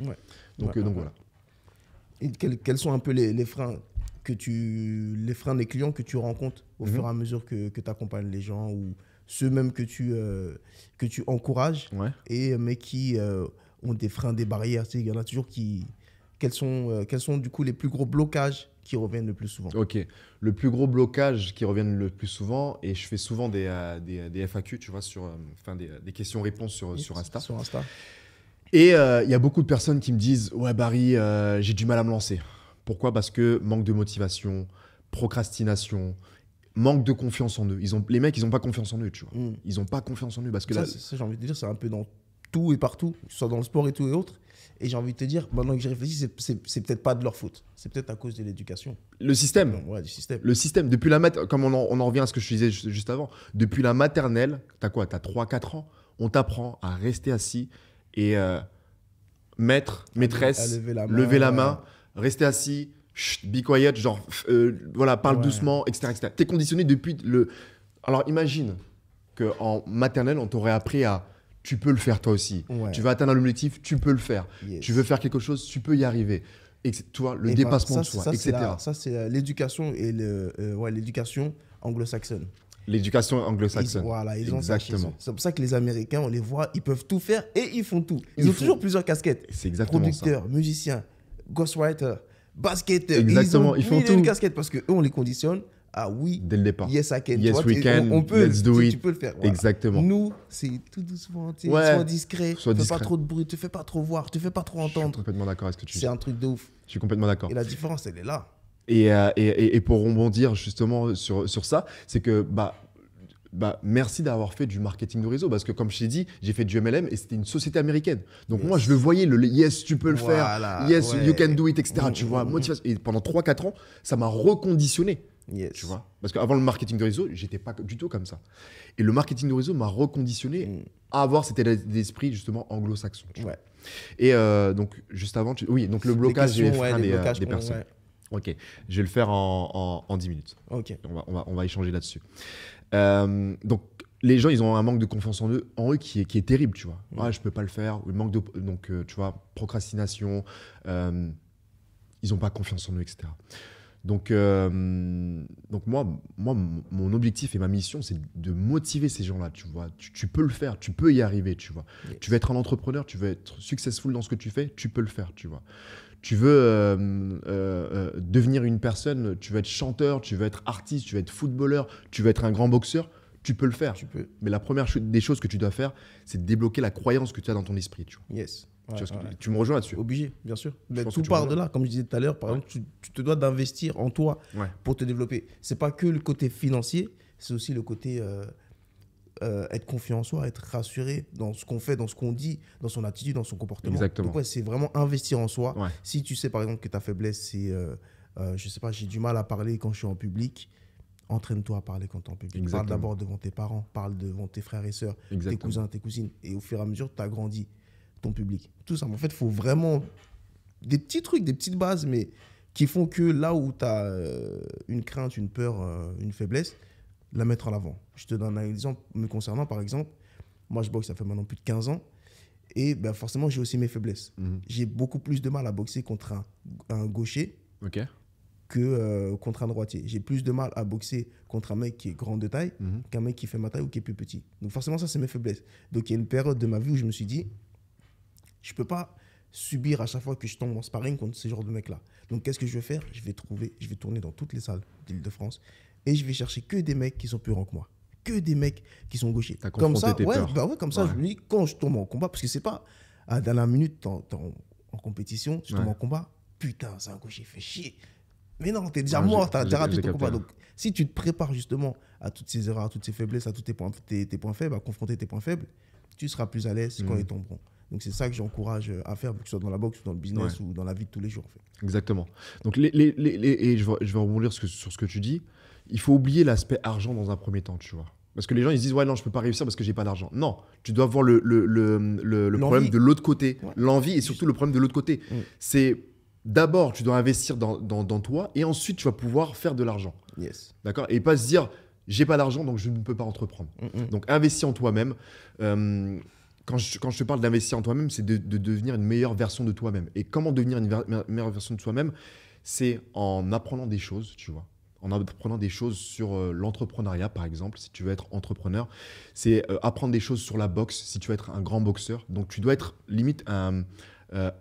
Donc voilà. Et quels sont un peu les freins les freins des clients que tu rencontres au fur et à mesure que tu accompagnes les gens, ou ceux même que tu encourages, mais qui ont des freins, des barrières. Tu sais, il y en a toujours qui... Quels sont du coup les plus gros blocages qui reviennent le plus souvent? Ok. Le plus gros blocage qui reviennent le plus souvent, et je fais souvent des FAQ, tu vois, des questions-réponses sur Insta. Sur Insta. Et il y a beaucoup de personnes qui me disent « Ouais, Barry, j'ai du mal à me lancer. » Pourquoi? Parce que manque de motivation, procrastination, manque de confiance en eux. Les mecs, ils n'ont pas confiance en eux, tu vois. Ils n'ont pas confiance en eux parce que ça, j'ai envie de te dire, c'est un peu dans tout et partout, que ce soit dans le sport et tout et autres. Et j'ai envie de te dire, maintenant que j'y réfléchis, c'est peut-être pas de leur faute. C'est peut-être à cause de l'éducation. Le système. Ouais, du système. Le système. Depuis comme on en revient à ce que je te disais juste avant, depuis la maternelle, tu as quoi? Tu as 3-4 ans, on t'apprend à rester assis et maîtresse, lever la main, rester assis, be quiet, genre, parle doucement, etc. Tu es conditionné depuis le... Alors imagine qu'en maternelle, on t'aurait appris à... Tu peux le faire toi aussi. Tu veux atteindre l'objectif, tu peux le faire. Tu veux faire quelque chose, tu peux y arriver. Et tu vois, le dépassement de soi, etc. Ça, c'est l'éducation et l'éducation anglo-saxonne. L'éducation anglo-saxonne. Ils ont ça chez eux. C'est pour ça que les Américains, on les voit, ils peuvent tout faire et ils font tout. Ils ont toujours plusieurs casquettes. C'est exactement producteurs, musiciens, ghostwriter, basketteur. Exactement, ils font tout. Une casquette parce qu'eux, on les conditionne. Ah oui, dès le départ. Yes, I can. Yes, we can. On peut, let's do it. Tu peux le faire. Voilà. Exactement. Nous, c'est tout doucement. Sois discret. Fais pas trop de bruit. Te fais pas trop voir. Te fais pas trop entendre. Je suis complètement d'accord avec ce que tu dis. C'est un truc de ouf. Je suis complètement d'accord. Et la différence, elle est là. Et pour rebondir justement sur ça, c'est que merci d'avoir fait du marketing de réseau, parce que comme je t'ai dit, j'ai fait du MLM et c'était une société américaine. Donc moi, je le voyais, yes, tu peux le faire, yes, you can do it, etc. Tu vois, motivation. Et pendant 3-4 ans, ça m'a reconditionné. Tu vois, parce qu'avant le marketing de réseau, j'étais pas du tout comme ça. Et le marketing de réseau m'a reconditionné à avoir cet état d'esprit justement anglo-saxon. Et donc juste avant, donc le blocage des freins des personnes. Ok, je vais le faire en 10 minutes. Ok. On va échanger là-dessus. Donc les gens, ils ont un manque de confiance en eux qui est terrible, tu vois. Je peux pas le faire. Donc tu vois, procrastination. Ils ont pas confiance en eux, etc. Donc moi, mon objectif et ma mission, c'est de motiver ces gens-là, tu vois. Tu peux le faire, tu peux y arriver, tu vois. Tu veux être un entrepreneur, tu veux être successful dans ce que tu fais, tu peux le faire, tu vois. Tu veux devenir une personne, tu veux être chanteur, tu veux être artiste, tu veux être footballeur, tu veux être un grand boxeur, tu peux le faire. Tu peux. Mais la première des choses que tu dois faire, c'est de débloquer la croyance que tu as dans ton esprit. Tu vois. Yes. Ouais, Tu me rejoins là-dessus? Obligé, bien sûr. Mais pense tout que tu part rejoins. de là. Comme je disais tout à l'heure, par exemple, tu te dois d'investir en toi Ouais. pour te développer. C'est pas que le côté financier, c'est aussi le côté être confiant en soi, être rassuré dans ce qu'on fait, dans ce qu'on dit, dans son attitude, dans son comportement. Exactement. Donc, ouais, c'est vraiment investir en soi. Ouais. Si tu sais, par exemple, que ta faiblesse, c'est, je sais pas, j'ai du mal à parler quand je suis en public, entraîne-toi à parler quand tu es en public. Exactement. Parle d'abord devant tes parents, parle devant tes frères et sœurs, tes Exactement. cousins, tes cousines. Et au fur et à mesure, tu agrandis ton public. Tout ça, en fait, il faut vraiment des petits trucs, des petites bases, mais qui font que là où tu as une crainte, une peur, une faiblesse, la mettre en avant. Je te donne un exemple me concernant, par exemple. Moi, je boxe, ça fait maintenant plus de 15 ans. Et ben, forcément, j'ai aussi mes faiblesses. J'ai beaucoup plus de mal à boxer contre un gaucher Ok. que contre un droitier. J'ai plus de mal à boxer contre un mec qui est grand de taille qu'un mec qui fait ma taille ou qui est plus petit. Donc forcément, ça, c'est mes faiblesses. Donc il y a une période de ma vie où je me suis dit, je ne peux pas subir à chaque fois que je tombe en sparring contre ce genre de mec-là. Donc qu'est-ce que je vais faire? Je vais tourner dans toutes les salles d'Île-de-France et je vais chercher que des mecs qui sont plus grands que moi. Que des mecs qui sont gauchers. Comme ça, comme ça, je me dis, quand je tombe en combat, parce que c'est pas à la dernière minute, t'es en compétition, tu tombes en combat, putain, c'est un gaucher, fait chier. Mais non, t'es déjà mort, t'as raté ton combat. Donc, si tu te prépares justement à toutes ces erreurs, à toutes ces faiblesses, à tous tes points faibles, à confronter tes points faibles, tu seras plus à l'aise quand ils tomberont. Donc, c'est ça que j'encourage à faire, que ce soit dans la boxe ou dans le business ou dans la vie de tous les jours. En fait. Exactement. Donc, et je vais rebondir sur ce que tu dis. Il faut oublier l'aspect argent dans un premier temps, tu vois. Parce que les gens, ils se disent, ouais, non, je peux pas réussir parce que j'ai pas d'argent. Non, tu dois voir le problème de l'autre côté. Ouais. L'envie et surtout le problème de l'autre côté. C'est d'abord, tu dois investir dans toi et ensuite, tu vas pouvoir faire de l'argent. Yes. D'accord? Et pas se dire, j'ai pas d'argent, donc je ne peux pas entreprendre. Donc, investis en toi-même. Quand je te parle d'investir en toi-même, c'est de devenir une meilleure version de toi-même. Et comment devenir une meilleure version de soi-même? C'est en apprenant des choses, tu vois. En apprenant des choses sur l'entrepreneuriat, par exemple, si tu veux être entrepreneur. C'est apprendre des choses sur la boxe, si tu veux être un grand boxeur. Donc, tu dois être limite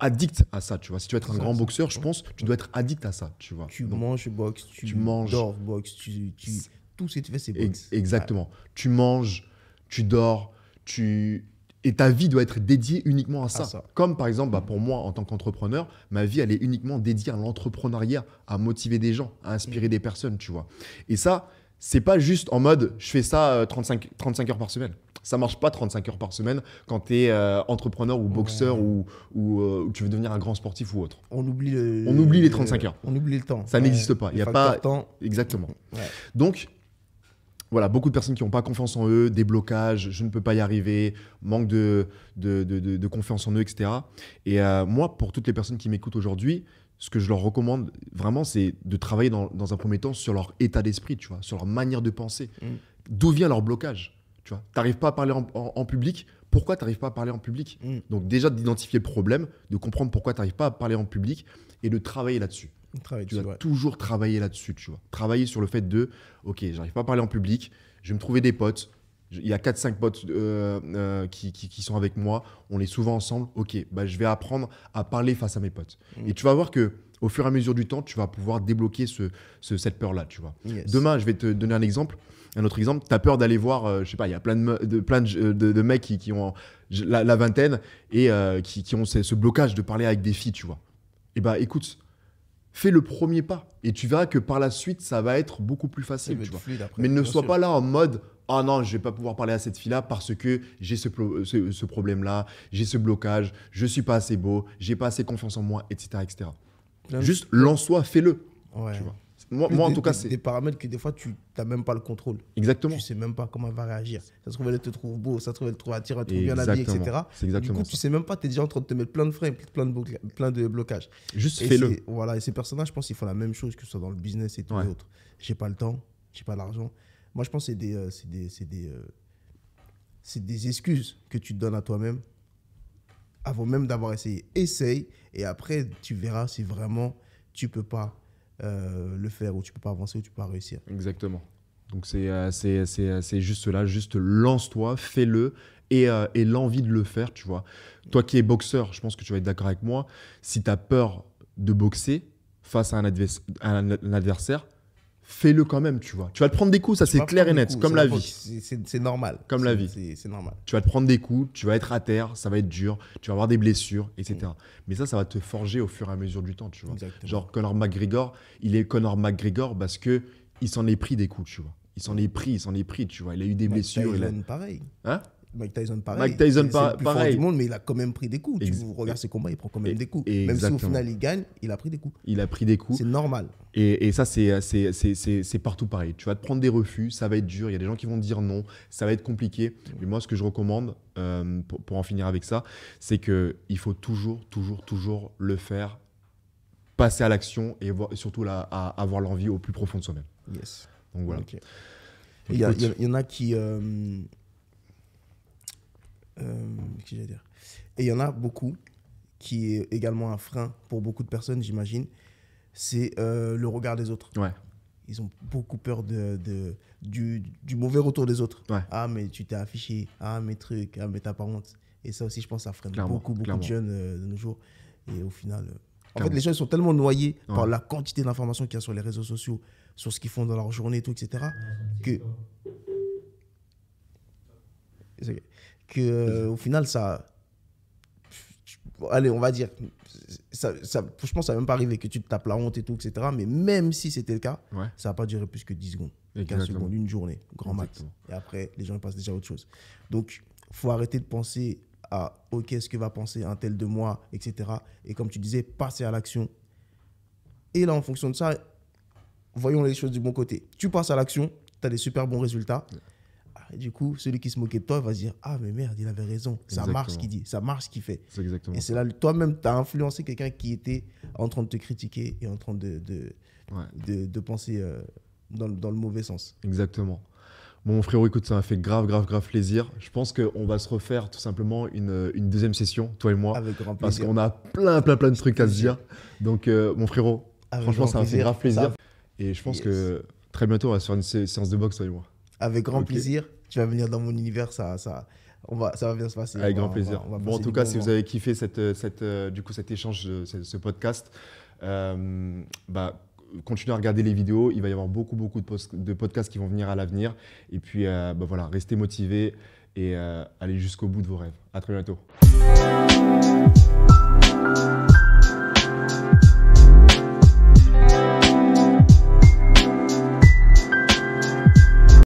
addict à ça, tu vois. Si tu veux être un grand boxeur, je pense, tu dois être addict à ça, tu vois. Tu manges, boxe, tu dors, boxe, tout ce que tu fais, c'est boxe. Exactement. Ouais. Tu manges, tu dors, et ta vie doit être dédiée uniquement à ça. Comme par exemple, pour moi, en tant qu'entrepreneur, ma vie, elle est uniquement dédiée à l'entrepreneuriat, à motiver des gens, à inspirer des personnes, tu vois. Et ça, c'est pas juste en mode, je fais ça 35 heures par semaine. Ça marche pas 35 heures par semaine quand tu es entrepreneur ou boxeur ou tu veux devenir un grand sportif ou autre. On oublie les 35 heures. On oublie le temps. Ça n'existe pas. Il y a pas temps. Exactement. Donc, voilà, beaucoup de personnes qui n'ont pas confiance en eux, des blocages, je ne peux pas y arriver, manque de confiance en eux, etc. Et moi, pour toutes les personnes qui m'écoutent aujourd'hui, ce que je leur recommande vraiment, c'est de travailler dans un premier temps sur leur état d'esprit, tu vois, sur leur manière de penser. D'où vient leur blocage, tu vois. Tu n'arrives pas à parler en public, pourquoi tu n'arrives pas à parler en public? Donc déjà, d'identifier le problème, de comprendre pourquoi tu n'arrives pas à parler en public et de travailler là-dessus. Tu dois toujours travailler là-dessus, tu vois. Travailler sur le fait de, ok, j'arrive pas à parler en public, je vais me trouver des potes. Il y a 4-5 potes qui sont avec moi, on est souvent ensemble. Ok, je vais apprendre à parler face à mes potes. Et tu vas voir qu'au fur et à mesure du temps, tu vas pouvoir débloquer cette peur-là, tu vois. Yes. Demain, je vais te donner un autre exemple. Tu as peur d'aller voir, je sais pas, il y a plein de mecs qui ont la vingtaine et qui ont ce blocage de parler avec des filles, tu vois. Et écoute, fais le premier pas et tu verras que par la suite, ça va être beaucoup plus facile. Tu vois. Mais ne sois pas là en mode « Ah non, je ne vais pas pouvoir parler à cette fille-là parce que j'ai ce problème-là, j'ai ce blocage, je ne suis pas assez beau, je n'ai pas assez confiance en moi, etc. etc. » Juste lance-toi, fais-le. Ouais. Tu vois. Moi, en tout cas, c'est des paramètres que des fois, tu n'as même pas le contrôle. Exactement. Tu ne sais même pas comment elle va réagir. Ça se trouve, elle te trouve beau, ça se trouve, elle te trouve attirant, elle te trouve bien habillé, etc. C'est exactement du coup, tu ne sais même pas, tu es déjà en train de te mettre plein de freins, plein de blocages. Juste fais-le. Voilà, et ces personnages, je pense qu'ils font la même chose, que ce soit dans le business et tout les autres. Je n'ai pas le temps, je n'ai pas l'argent. Moi, je pense que c'est des excuses que tu te donnes à toi-même avant même d'avoir essayé. Essaye, et après, tu verras si vraiment tu ne peux pas le faire, ou tu peux pas avancer, ou tu peux pas réussir. Exactement. Donc c'est juste cela, juste lance-toi, fais-le et l'envie de le faire, tu vois. Toi qui es boxeur, je pense que tu vas être d'accord avec moi, si tu as peur de boxer face à un adversaire, fais-le quand même, tu vois. Tu vas te prendre des coups, ça c'est clair et net, comme la vie. C'est normal. Comme la vie. C'est normal. Tu vas te prendre des coups, tu vas être à terre, ça va être dur, tu vas avoir des blessures, etc. Mais ça va te forger au fur et à mesure du temps, tu vois. Exactement. Genre Conor McGregor, il est Conor McGregor parce que il s'en est pris des coups, tu vois. Il s'en est pris, tu vois. Il a eu des blessures. Mike Tyson, pareil. Hein? Mike Tyson, pareil. Mike Tyson, c'est le plus fort pareil. du monde, mais il a quand même pris des coups. Tu regardes ses combats, il prend quand même des coups. Même si au final il gagne, il a pris des coups. Il a pris des coups. C'est normal. Et ça, c'est partout pareil. Tu vas te prendre des refus, ça va être dur. Il y a des gens qui vont te dire non, ça va être compliqué. Mais moi, ce que je recommande, pour en finir avec ça, c'est qu'il faut toujours le faire, passer à l'action et surtout là, à avoir l'envie au plus profond de soi-même. Yes. Donc voilà. Okay. Il y en a qui... qu'est-ce que j'allais dire ? Et il y en a beaucoup qui est également un frein pour beaucoup de personnes, j'imagine, c'est le regard des autres. Ouais. Ils ont beaucoup peur du mauvais retour des autres. Ouais. Ah, mais tu t'es affiché. Ah, mes trucs. Ah, mais t'as pas honte. Et ça aussi, je pense, ça freine beaucoup de jeunes de nos jours. Et au final... En fait, les gens ils sont tellement noyés par la quantité d'informations qu'il y a sur les réseaux sociaux, sur ce qu'ils font dans leur journée et tout, etc., que au final, ça... Allez, on va dire... je pense que ça va même pas arriver que tu te tapes la honte et tout, etc. Mais même si c'était le cas, ça va pas durer plus que 10 secondes, 15 secondes, une journée, grand max. Et après, les gens ils passent déjà à autre chose. Donc, il faut arrêter de penser à « Ok, ce que va penser un tel de moi, etc. » Et comme tu disais, passer à l'action. Et là, en fonction de ça, voyons les choses du bon côté. Tu passes à l'action, tu as des super bons résultats. Et du coup, celui qui se moquait de toi va se dire « Ah, mais merde, il avait raison. Ça marche ce qu'il dit, ça marche ce qu'il fait. » Et c'est là, toi-même, tu as influencé quelqu'un qui était en train de te critiquer et en train de penser dans le mauvais sens. Exactement. Bon, mon frérot, écoute, ça m'a fait grave plaisir. Je pense qu'on va se refaire tout simplement une deuxième session, toi et moi. Avec grand plaisir. Parce qu'on a plein de trucs à se dire. Donc, mon frérot, franchement, ça m'a fait grave plaisir. Et je pense que très bientôt, on va se faire une séance de boxe, toi et moi. Avec grand plaisir. Tu vas venir dans mon univers, ça va bien se passer. Avec grand plaisir. Bon, en tout cas, si vous avez kiffé cet échange, ce podcast, continuez à regarder les vidéos. Il va y avoir beaucoup de podcasts qui vont venir à l'avenir. Et puis, voilà, restez motivés et allez jusqu'au bout de vos rêves. À très bientôt.